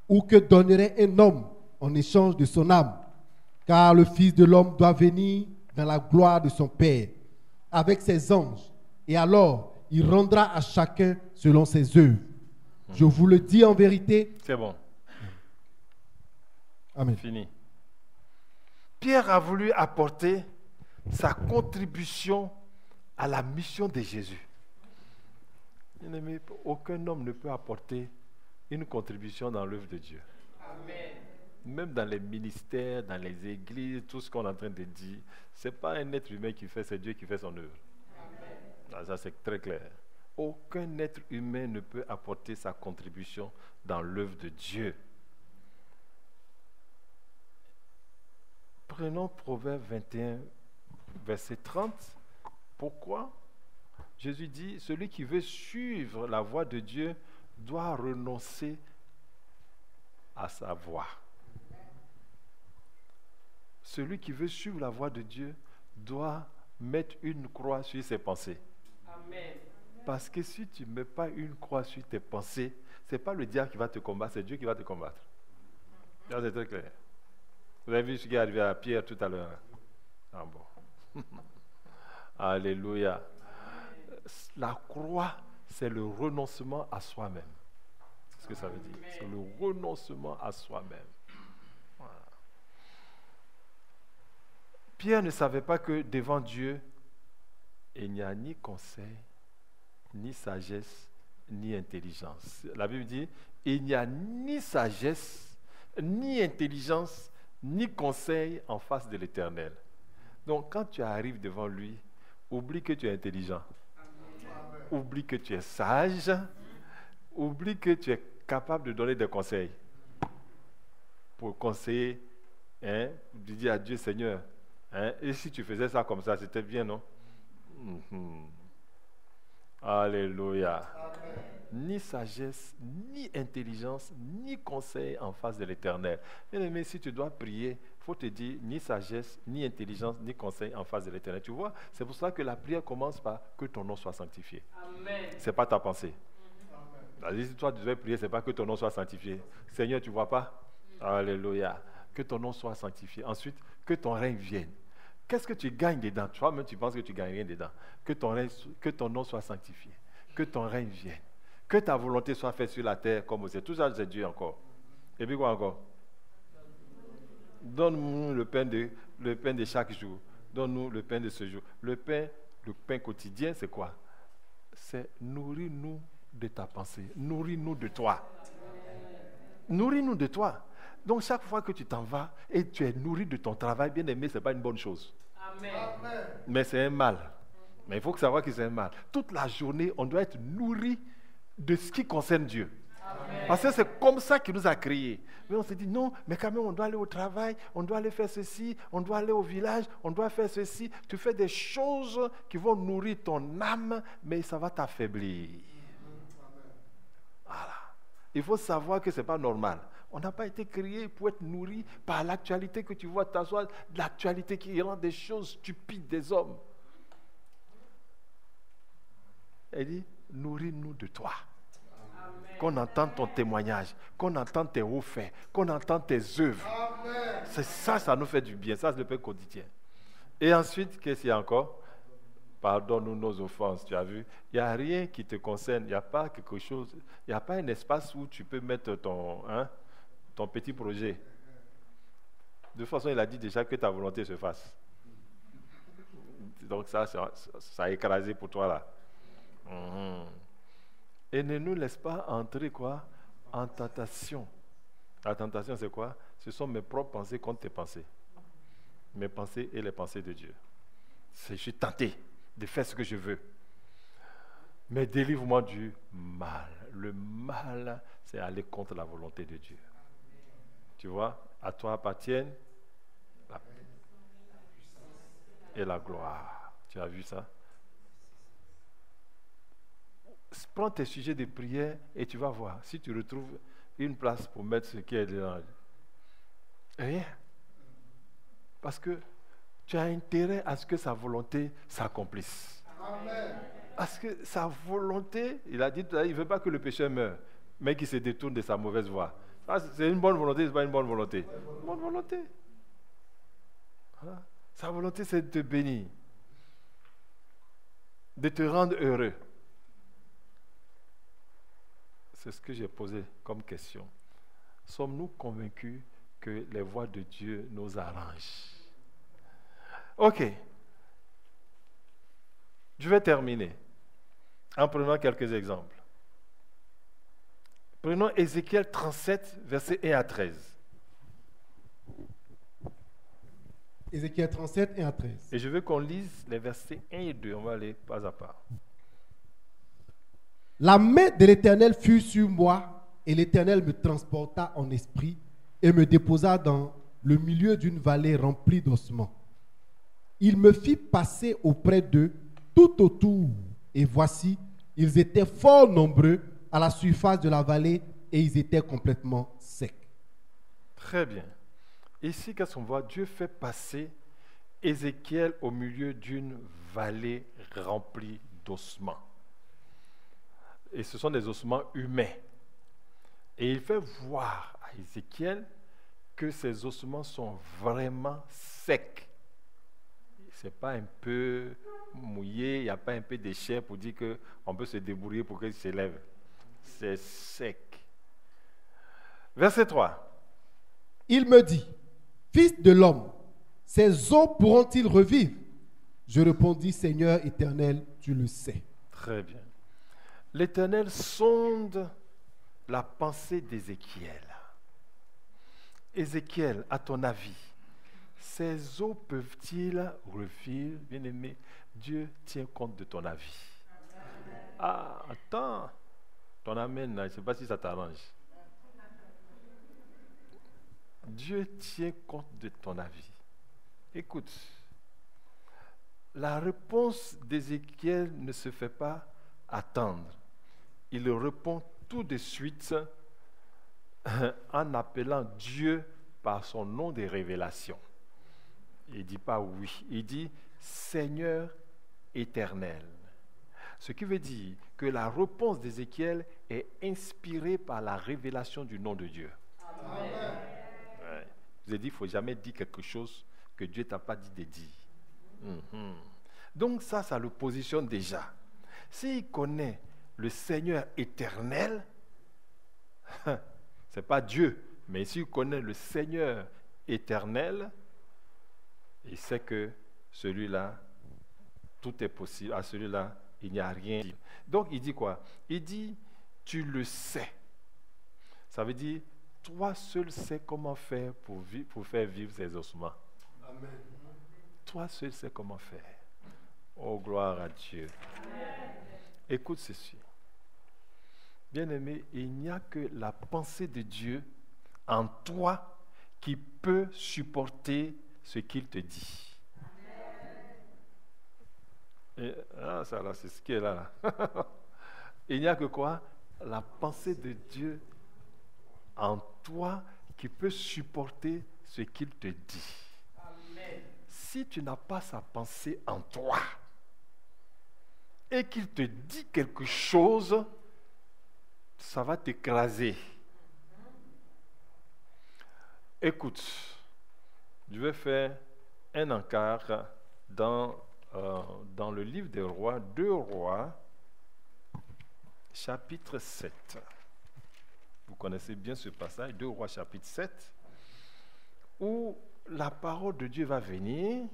Ou que donnerait un homme en échange de son âme? Car le Fils de l'homme doit venir dans la gloire de son Père avec ses anges. Et alors, il rendra à chacun selon ses œuvres. Je vous le dis en vérité. C'est bon. Amen. Fini. Pierre a voulu apporter sa contribution à la mission de Jésus. Aucun homme ne peut apporter une contribution dans l'œuvre de Dieu. Amen. Même dans les ministères, dans les églises, tout ce qu'on est en train de dire, ce n'est pas un être humain qui fait, c'est Dieu qui fait son œuvre. Ah, ça, c'est très clair. Aucun être humain ne peut apporter sa contribution dans l'œuvre de Dieu. Prenons Proverbe 21, verset 30. Pourquoi? Jésus dit, celui qui veut suivre la voie de Dieu doit renoncer à sa voie. Celui qui veut suivre la voie de Dieu doit mettre une croix sur ses pensées. Amen. Parce que si tu ne mets pas une croix sur tes pensées, ce n'est pas le diable qui va te combattre, c'est Dieu qui va te combattre. Ça, c'est très clair. Vous avez vu ce qui est arrivé à Pierre tout à l'heure? Ah bon. Alléluia. La croix, c'est le renoncement à soi-même. C'est ce que ça veut dire. C'est le renoncement à soi-même. Voilà. Pierre ne savait pas que devant Dieu, il n'y a ni conseil, ni sagesse, ni intelligence. La Bible dit, il n'y a ni sagesse, ni intelligence, ni conseil en face de l'Éternel. Donc, quand tu arrives devant lui, oublie que tu es intelligent. Oublie que tu es sage. Oublie que tu es capable de donner des conseils. Pour conseiller, de dire à Dieu, Seigneur, et si tu faisais ça comme ça, c'était bien, non? Alléluia. Amen. Ni sagesse, ni intelligence, ni conseil en face de l'Éternel. Bien-aimé, si tu dois prier, il faut te dire ni sagesse, ni intelligence, ni conseil en face de l'Éternel. Tu vois, c'est pour ça que la prière commence par que ton nom soit sanctifié. Ce n'est pas ta pensée. Si toi tu devais prier, ce n'est pas que ton nom soit sanctifié. Seigneur, tu ne vois pas? Alléluia. Que ton nom soit sanctifié. Ensuite, que ton règne vienne. Qu'est-ce que tu gagnes dedans? Toi-même, tu penses que tu ne gagnes rien dedans. Que ton nom soit sanctifié. Que ton règne vienne. Que ta volonté soit faite sur la terre comme au ciel. Tout ça, c'est Dieu encore. Et puis quoi encore? Donne-nous le pain de chaque jour. Donne-nous le pain de ce jour. Le pain quotidien, c'est quoi? C'est nourris-nous de ta pensée. Nourris-nous de toi. Nourris-nous de toi. Donc, chaque fois que tu t'en vas et tu es nourri de ton travail, bien aimé, ce n'est pas une bonne chose. Amen. Mais c'est un mal. Mais il faut savoir que c'est un mal. Toute la journée, on doit être nourri de ce qui concerne Dieu. Amen. Parce que c'est comme ça qu'il nous a créés. Mais on se dit, non, mais quand même, on doit aller au travail, on doit aller faire ceci, on doit aller au village, on doit faire ceci. Tu fais des choses qui vont nourrir ton âme, mais ça va t'affaiblir. Voilà. Il faut savoir que ce n'est pas normal. On n'a pas été créé pour être nourri par l'actualité que tu vois t'asseoir, l'actualité qui rend des choses stupides des hommes. Elle dit, nourris-nous de toi. Amen. Qu'on entende ton témoignage, qu'on entende tes hauts faits, qu'on entende tes œuvres. Amen. C'est ça, ça nous fait du bien. Ça, c'est le pain quotidien. Et ensuite, qu'est-ce qu'il y a encore? Pardonne-nous nos offenses, tu as vu? Il n'y a rien qui te concerne. Il n'y a pas quelque chose, il n'y a pas un espace où tu peux mettre ton petit projet. De toute façon, il a dit déjà que ta volonté se fasse. Donc ça a écrasé pour toi là. Et ne nous laisse pas entrer quoi? En tentation. La tentation, c'est quoi? Ce sont mes propres pensées contre tes pensées. Mes pensées et les pensées de Dieu. Je suis tenté de faire ce que je veux. Mais délivre-moi du mal. Le mal, c'est aller contre la volonté de Dieu. Tu vois, à toi appartiennent la paix et la gloire. Tu as vu ça? Prends tes sujets de prière et tu vas voir si tu retrouves une place pour mettre ce qui est dedans. Rien. Parce que tu as intérêt à ce que sa volonté s'accomplisse. Amen. Parce que sa volonté, il a dit, il ne veut pas que le pécheur meure, mais qu'il se détourne de sa mauvaise voie. C'est une bonne volonté, ce n'est pas une bonne volonté. Une bonne volonté. Voilà. Sa volonté, c'est de te bénir, de te rendre heureux. C'est ce que j'ai posé comme question. Sommes-nous convaincus que les voies de Dieu nous arrangent? Ok. Je vais terminer en prenant quelques exemples. Prenons Ézéchiel 37, versets 1 à 13. Ézéchiel 37, 1 à 13. Et je veux qu'on lise les versets 1 et 2. On va aller pas à pas. La main de l'Éternel fut sur moi, et l'Éternel me transporta en esprit et me déposa dans le milieu d'une vallée remplie d'ossements. Il me fit passer auprès d'eux tout autour, et voici, ils étaient fort nombreux à la surface de la vallée et ils étaient complètement secs. Très bien. Ici, qu'est-ce qu'on voit? Dieu fait passer Ézéchiel au milieu d'une vallée remplie d'ossements. Et ce sont des ossements humains. Et il fait voir à Ézéchiel que ces ossements sont vraiment secs. Ce n'est pas un peu mouillé, il n'y a pas un peu de chair pour dire qu'on peut se débrouiller pour qu'ils se lèvent. C'est sec. Verset 3. Il me dit, fils de l'homme, ces os pourront-ils revivre? Je répondis, Seigneur éternel, tu le sais. Très bien. L'Éternel sonde la pensée d'Ézéchiel. Ézéchiel, à ton avis, ces os peuvent-ils revivre? Bien-aimé, Dieu tient compte de ton avis. Ah, attends. Ton amen, je ne sais pas si ça t'arrange. Dieu tient compte de ton avis. Écoute, la réponse d'Ézéchiel ne se fait pas attendre. Il répond tout de suite en appelant Dieu par son nom de révélation. Il ne dit pas oui, il dit Seigneur éternel. Ce qui veut dire que la réponse d'Ézéchiel est inspirée par la révélation du nom de Dieu. Amen. Ouais. Je vous ai dit, il ne faut jamais dire quelque chose que Dieu ne t'a pas dit de dire. Donc ça le positionne déjà. S'il connaît le Seigneur éternel, ce n'est pas Dieu, mais s'il connaît le Seigneur éternel, il sait que celui-là, tout est possible. À celui-là, il n'y a rien. Donc il dit quoi? Il dit, tu le sais. Ça veut dire, toi seul sais comment faire pour faire vivre ces ossements. Amen. Toi seul sais comment faire. Oh, gloire à Dieu. Amen. Écoute ceci. Bien-aimé, il n'y a que la pensée de Dieu en toi qui peut supporter ce qu'il te dit. Et, ça là, c'est ce qui est là. Il n'y a que quoi? La pensée de Dieu en toi qui peut supporter ce qu'il te dit. Amen. Si tu n'as pas sa pensée en toi et qu'il te dit quelque chose, ça va t'écraser. Écoute, je vais faire un encart dans le livre des rois, 2 Rois, chapitre 7. Vous connaissez bien ce passage, 2 Rois, chapitre 7, où la parole de Dieu va venir.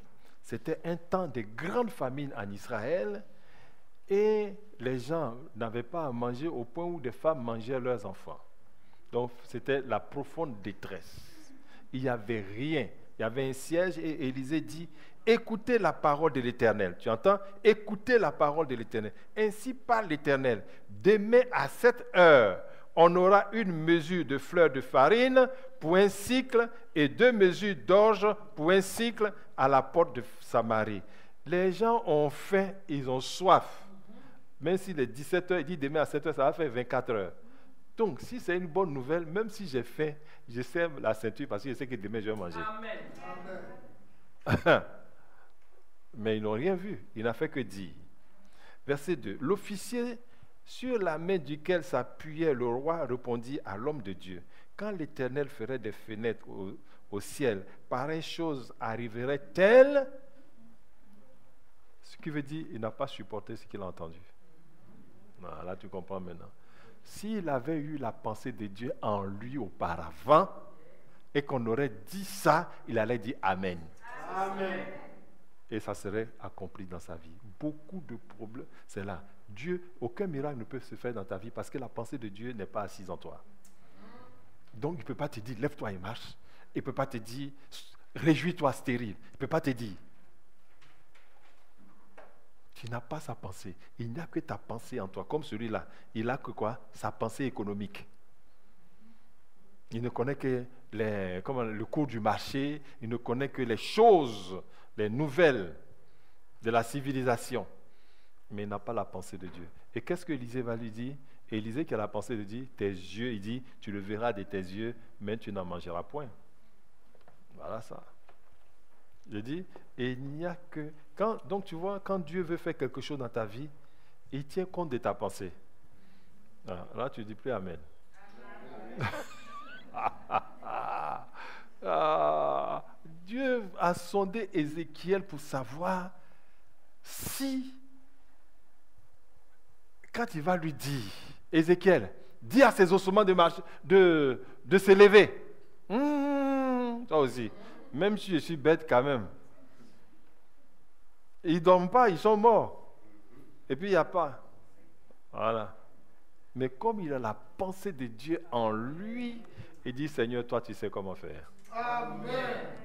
C'était un temps de grande famine en Israël et les gens n'avaient pas à manger au point où des femmes mangeaient leurs enfants. Donc, c'était la profonde détresse. Il n'y avait rien. Il y avait un siège et Élisée dit, écoutez la parole de l'Éternel. Tu entends? Écoutez la parole de l'Éternel. Ainsi parle l'Éternel. Demain à cette heure, on aura une mesure de fleur de farine pour un cycle et 2 mesures d'orge pour un cycle à la porte de Samarie. Les gens ont faim, ils ont soif. Même s'il est 17 heures, il dit demain à 7 heures, ça va faire 24 heures. Donc, si c'est une bonne nouvelle, même si j'ai faim, je serre la ceinture parce que je sais que demain je vais manger. Amen. Amen. Mais ils n'ont rien vu. Il n'a fait que dire. Verset 2. L'officier sur la main duquel s'appuyait le roi répondit à l'homme de Dieu. Quand l'Éternel ferait des fenêtres au ciel, pareille chose arriverait-elle? Ce qui veut dire qu'il n'a pas supporté ce qu'il a entendu. Non, là tu comprends maintenant. S'il avait eu la pensée de Dieu en lui auparavant et qu'on aurait dit ça, il allait dire Amen. Amen. Et ça serait accompli dans sa vie. Beaucoup de problèmes, c'est là. Dieu, aucun miracle ne peut se faire dans ta vie parce que la pensée de Dieu n'est pas assise en toi. Donc il ne peut pas te dire, lève-toi et marche. Il ne peut pas te dire, réjouis-toi stérile. Il ne peut pas te dire. Tu n'as pas sa pensée. Il n'y a que ta pensée en toi. Comme celui-là, il n'a que quoi? Sa pensée économique. Il ne connaît que le cours du marché. Il ne connaît que les choses, les nouvelles de la civilisation. Mais il n'a pas la pensée de Dieu. Et qu'est-ce que Élisée va lui dire? Élisée qui a la pensée de Dieu, tes yeux, il dit, tu le verras de tes yeux, mais tu n'en mangeras point. Voilà ça. Je dis, et il n'y a que... donc tu vois, quand Dieu veut faire quelque chose dans ta vie, il tient compte de ta pensée. Ah, là, tu ne dis plus Amen. Dieu a sondé Ézéchiel pour savoir si, quand il va lui dire, Ézéchiel, dis à ces ossements de se lever. Toi aussi. Même si je suis bête quand même. Ils ne dorment pas, ils sont morts. Et puis il n'y a pas. Voilà. Mais comme il a la pensée de Dieu en lui, il dit, Seigneur, toi tu sais comment faire. Amen.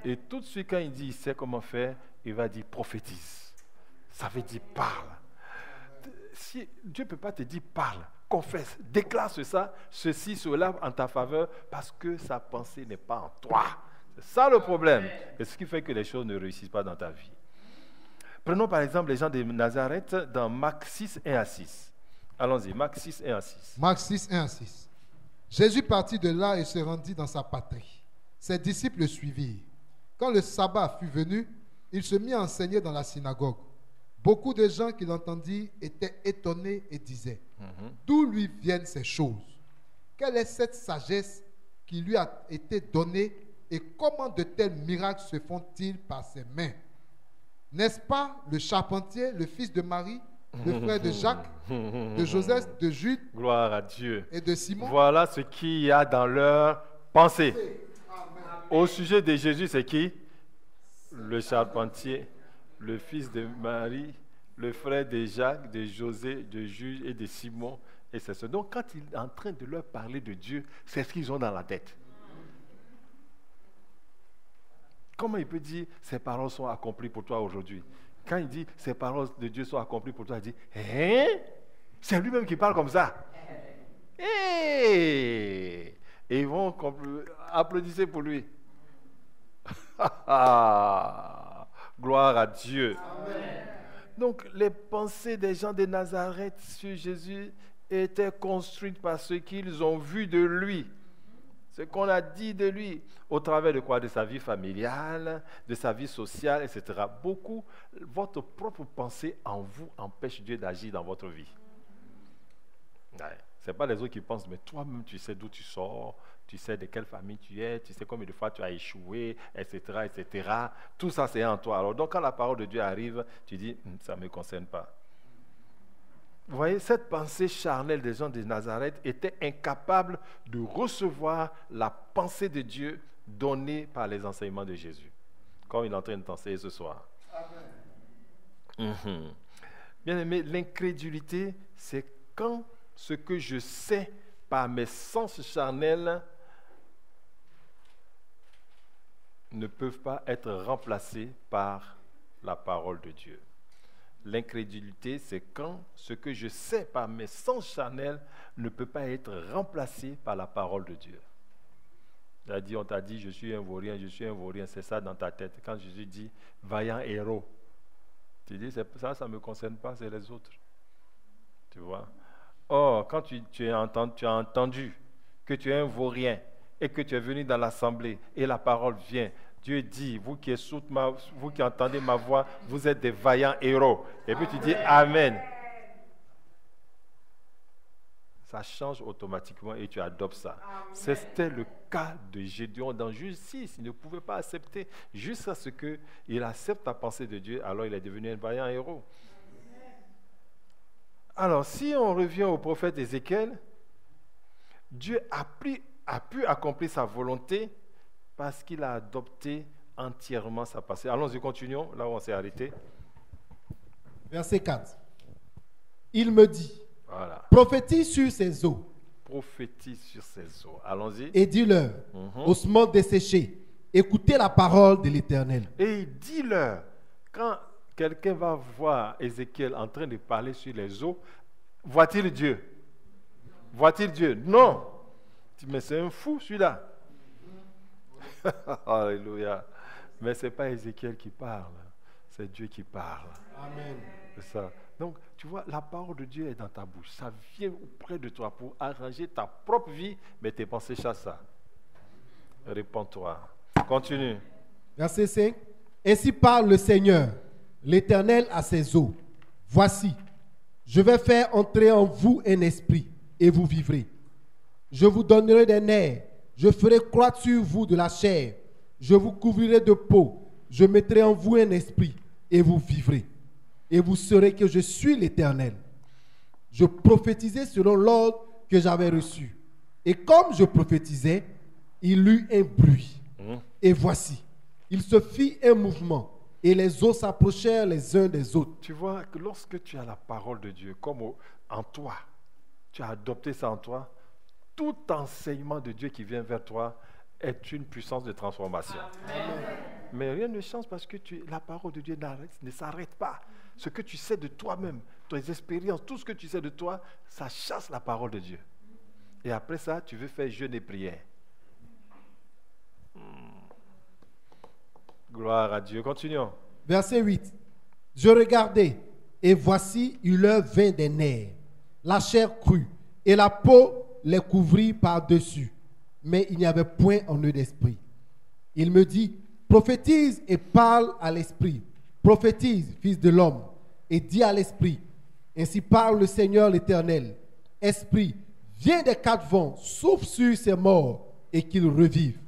Et tout de suite quand il dit, il sait comment faire, il va dire, prophétise. Ça veut dire, parle. Si Dieu ne peut pas te dire, parle, confesse, déclare ceci, cela en ta faveur, parce que sa pensée n'est pas en toi. C'est ça le problème. Et ce qui fait que les choses ne réussissent pas dans ta vie. Prenons par exemple les gens de Nazareth dans Marc 6, 1 à 6. Allons-y, Marc 6, 1 à 6. Marc 6, 1 à 6. Jésus partit de là et se rendit dans sa patrie. Ses disciples le suivirent. Quand le sabbat fut venu, il se mit à enseigner dans la synagogue. Beaucoup de gens qui l'entendirent étaient étonnés et disaient, d'où lui viennent ces choses? Quelle est cette sagesse qui lui a été donnée et comment de tels miracles se font-ils par ses mains? N'est-ce pas le charpentier, le fils de Marie, le frère de Jacques, de Joseph, de Jude, gloire à Dieu, et de Simon? Voilà ce qu'il y a dans leur pensée. Au sujet de Jésus, c'est qui? Le charpentier, le fils de Marie, le frère de Jacques, de José, de Jude et de Simon. Et c'est ça. Donc quand il est en train de leur parler de Dieu, c'est ce qu'ils ont dans la tête. Comment il peut dire ces paroles sont accomplies pour toi aujourd'hui? Quand il dit ces paroles de Dieu sont accomplies pour toi, il dit hein? C'est lui-même qui parle comme ça. Hey! Et ils vont applaudir pour lui. Gloire à Dieu. Amen. Donc les pensées des gens de Nazareth sur Jésus étaient construites par ce qu'ils ont vu de lui. Ce qu'on a dit de lui, au travers de quoi? De sa vie familiale, de sa vie sociale, etc. Beaucoup, votre propre pensée en vous empêche Dieu d'agir dans votre vie. Ouais. Ce n'est pas les autres qui pensent, mais toi-même, tu sais d'où tu sors, tu sais de quelle famille tu es, tu sais combien de fois tu as échoué, etc., etc. Tout ça, c'est en toi. Alors, donc, quand la parole de Dieu arrive, tu dis, ça ne me concerne pas. Vous voyez, cette pensée charnelle des gens de Nazareth était incapable de recevoir la pensée de Dieu donnée par les enseignements de Jésus, comme il est en train de t'enseigner ce soir. Amen. Bien aimé, l'incrédulité, c'est quand ce que je sais par mes sens charnels ne peuvent pas être remplacés par la parole de Dieu. L'incrédulité, c'est quand ce que je sais par mes sens charnels ne peut pas être remplacé par la parole de Dieu. On t'a dit, je suis un vaurien, c'est ça dans ta tête. Quand Jésus dit, vaillant héros, tu dis, ça ne me concerne pas, c'est les autres. Tu vois? Or, quand tu as entendu que tu es un vaurien et que tu es venu dans l'assemblée et la parole vient, Dieu dit, vous qui entendez ma voix, vous êtes des vaillants héros. Et puis tu dis Amen. Ça change automatiquement et tu adoptes ça. C'était le cas de Gédéon dans Juge 6. Il ne pouvait pas accepter jusqu'à ce qu'il accepte la pensée de Dieu, alors il est devenu un vaillant héros. Alors, si on revient au prophète Ézéchiel, Dieu a pu accomplir sa volonté parce qu'il a adopté entièrement sa pensée. Allons-y, continuons, là où on s'est arrêté. Verset 4. Il me dit, Voilà. prophétise sur ces eaux Prophétise sur ces eaux. Allons-y. et dis-leur, ossements desséchés, écoutez la parole de l'Éternel. Et dis-leur, quand quelqu'un va voir Ézéchiel en train de parler sur les eaux, voit-il Dieu? Voit-il Dieu? Non. Tu dis, mais c'est un fou celui-là. Alléluia. Mais ce n'est pas Ézéchiel qui parle, c'est Dieu qui parle. Amen. C'est ça. Donc, tu vois, la parole de Dieu est dans ta bouche. Ça vient auprès de toi pour arranger ta propre vie, mais tes pensées chassent ça. Réponds-toi. Continue. Verset 5. Ainsi parle le Seigneur, l'Éternel à ses eaux. Voici, je vais faire entrer en vous un esprit et vous vivrez. Je vous donnerai des nerfs, je ferai croître sur vous de la chair, je vous couvrirai de peau, je mettrai en vous un esprit et vous vivrez. Et vous saurez que je suis l'Éternel. Je prophétisais selon l'ordre que j'avais reçu. Et comme je prophétisais, il eut un bruit. Et voici, il se fit un mouvement et les eaux s'approchèrent les uns des autres. Tu vois que lorsque tu as la parole de Dieu comme en toi, tu as adopté ça en toi, tout enseignement de Dieu qui vient vers toi est une puissance de transformation. Mais rien ne change parce que la parole de Dieu ne s'arrête pas. Ce que tu sais de toi-même, tes expériences, tout ce que tu sais de toi, ça chasse la parole de Dieu. Et après ça, tu veux faire jeûne et prière. Gloire à Dieu. Continuons. Verset 8. Je regardai, et voici, il leur vint des nerfs, la chair crue, et la peau les couvrit par-dessus. Mais il n'y avait point en eux d'esprit. Il me dit, prophétise et parle à l'esprit. Prophétise, fils de l'homme, et dis à l'esprit, ainsi parle le Seigneur l'Éternel. Esprit, viens des quatre vents, souffle sur ces morts, et qu'ils revivent.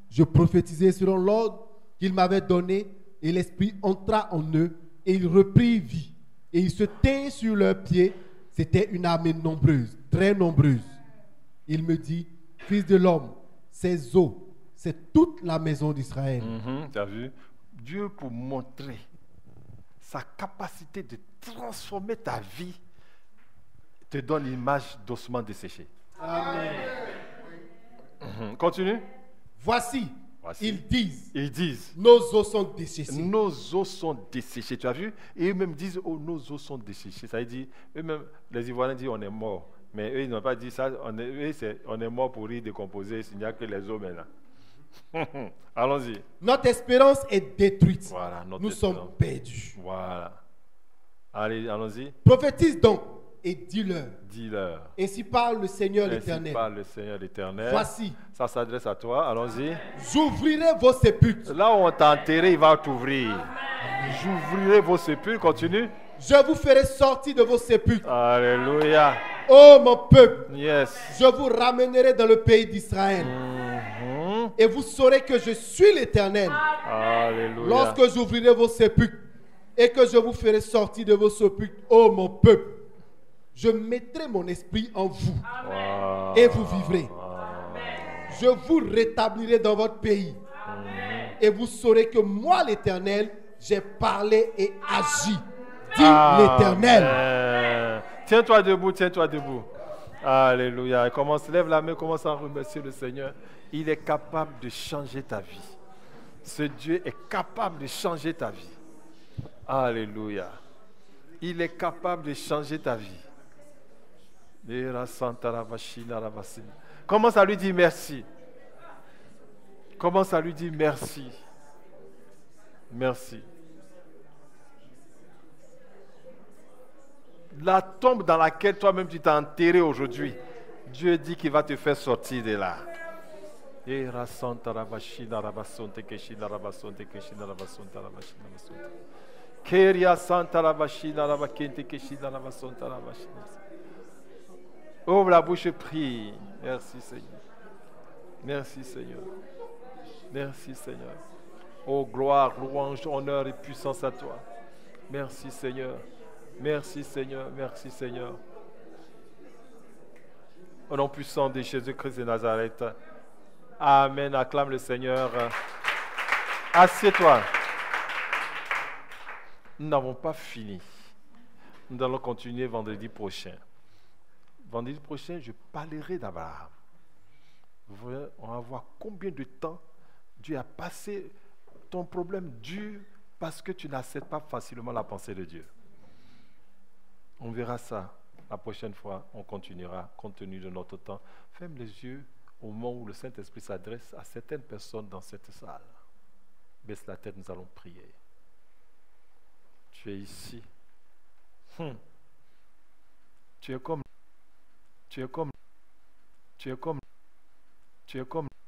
Je prophétisai selon l'ordre qu'il m'avait donné, et l'esprit entra en eux, et ils reprirent vie. Et ils se tinrent sur leurs pieds. C'était une armée nombreuse, très nombreuse. Il me dit, fils de l'homme, ces eaux, c'est toute la maison d'Israël. Tu as vu? Dieu, pour montrer sa capacité de transformer ta vie, te donne l'image d'ossements desséchés. Amen. Continue. Voici, Voici. ils disent, Ils nos os sont desséchés. nos os sont desséchés. Tu as vu? Et eux-mêmes disent, oh, nos os sont desséchés. Ça veut dire, eux-mêmes, les Ivoiriens disent, on est mort. Mais eux, ils n'ont pas dit ça. On est mort pour y décomposer. Il n'y a que les os maintenant. Allons-y. Notre espérance est détruite. Voilà, notre Nous espérance. sommes perdus. Voilà. Allez, allons-y. Prophétise donc et dis-leur. Dis-leur. Ainsi parle le Seigneur Ainsi l'Éternel. parle le Seigneur l'Éternel. Voici, Ça s'adresse à toi. Allons-y. j'ouvrirai vos sépulcres. Là où on t'a enterré, il va t'ouvrir. J'ouvrirai vos sépulcres. Continue. Je vous ferai sortir de vos sépulcres. Alléluia. Ô mon peuple, Yes. je vous ramènerai dans le pays d'Israël. Et vous saurez que je suis l'Éternel. Alléluia. Lorsque j'ouvrirai vos sépulcres et que je vous ferai sortir de vos sépulcres, ô mon peuple, je mettrai mon esprit en vous Wow. et vous vivrez. Je vous rétablirai dans votre pays. Et vous saurez que moi, l'Éternel, j'ai parlé et agi, dit l'Éternel. Amen. Tiens-toi debout, tiens-toi debout. Alléluia. Lève la main, commence à remercier le Seigneur. Il est capable de changer ta vie. Ce Dieu est capable de changer ta vie. Alléluia. Il est capable de changer ta vie. Commence à lui dire merci. Commence à lui dire merci. Merci. La tombe dans laquelle toi-même tu t'es enterré aujourd'hui, Dieu dit qu'il va te faire sortir de là. Ouvre la bouche et prie. Merci Seigneur. Merci Seigneur. Merci Seigneur. Oh gloire, louange, honneur et puissance à toi. Merci Seigneur. Merci Seigneur. Merci Seigneur. Au nom puissant de Jésus-Christ de Nazareth. Amen. Acclame le Seigneur. Assieds-toi. Nous n'avons pas fini. Nous allons continuer vendredi prochain. Vendredi prochain, je parlerai d'Abraham. On va voir combien de temps Dieu a passé ton problème dur parce que tu n'acceptes pas facilement la pensée de Dieu. On verra ça. La prochaine fois, on continuera compte tenu de notre temps. Ferme les yeux au moment où le Saint-Esprit s'adresse à certaines personnes dans cette salle. Baisse la tête, nous allons prier. Tu es ici. Tu es comme tu es comme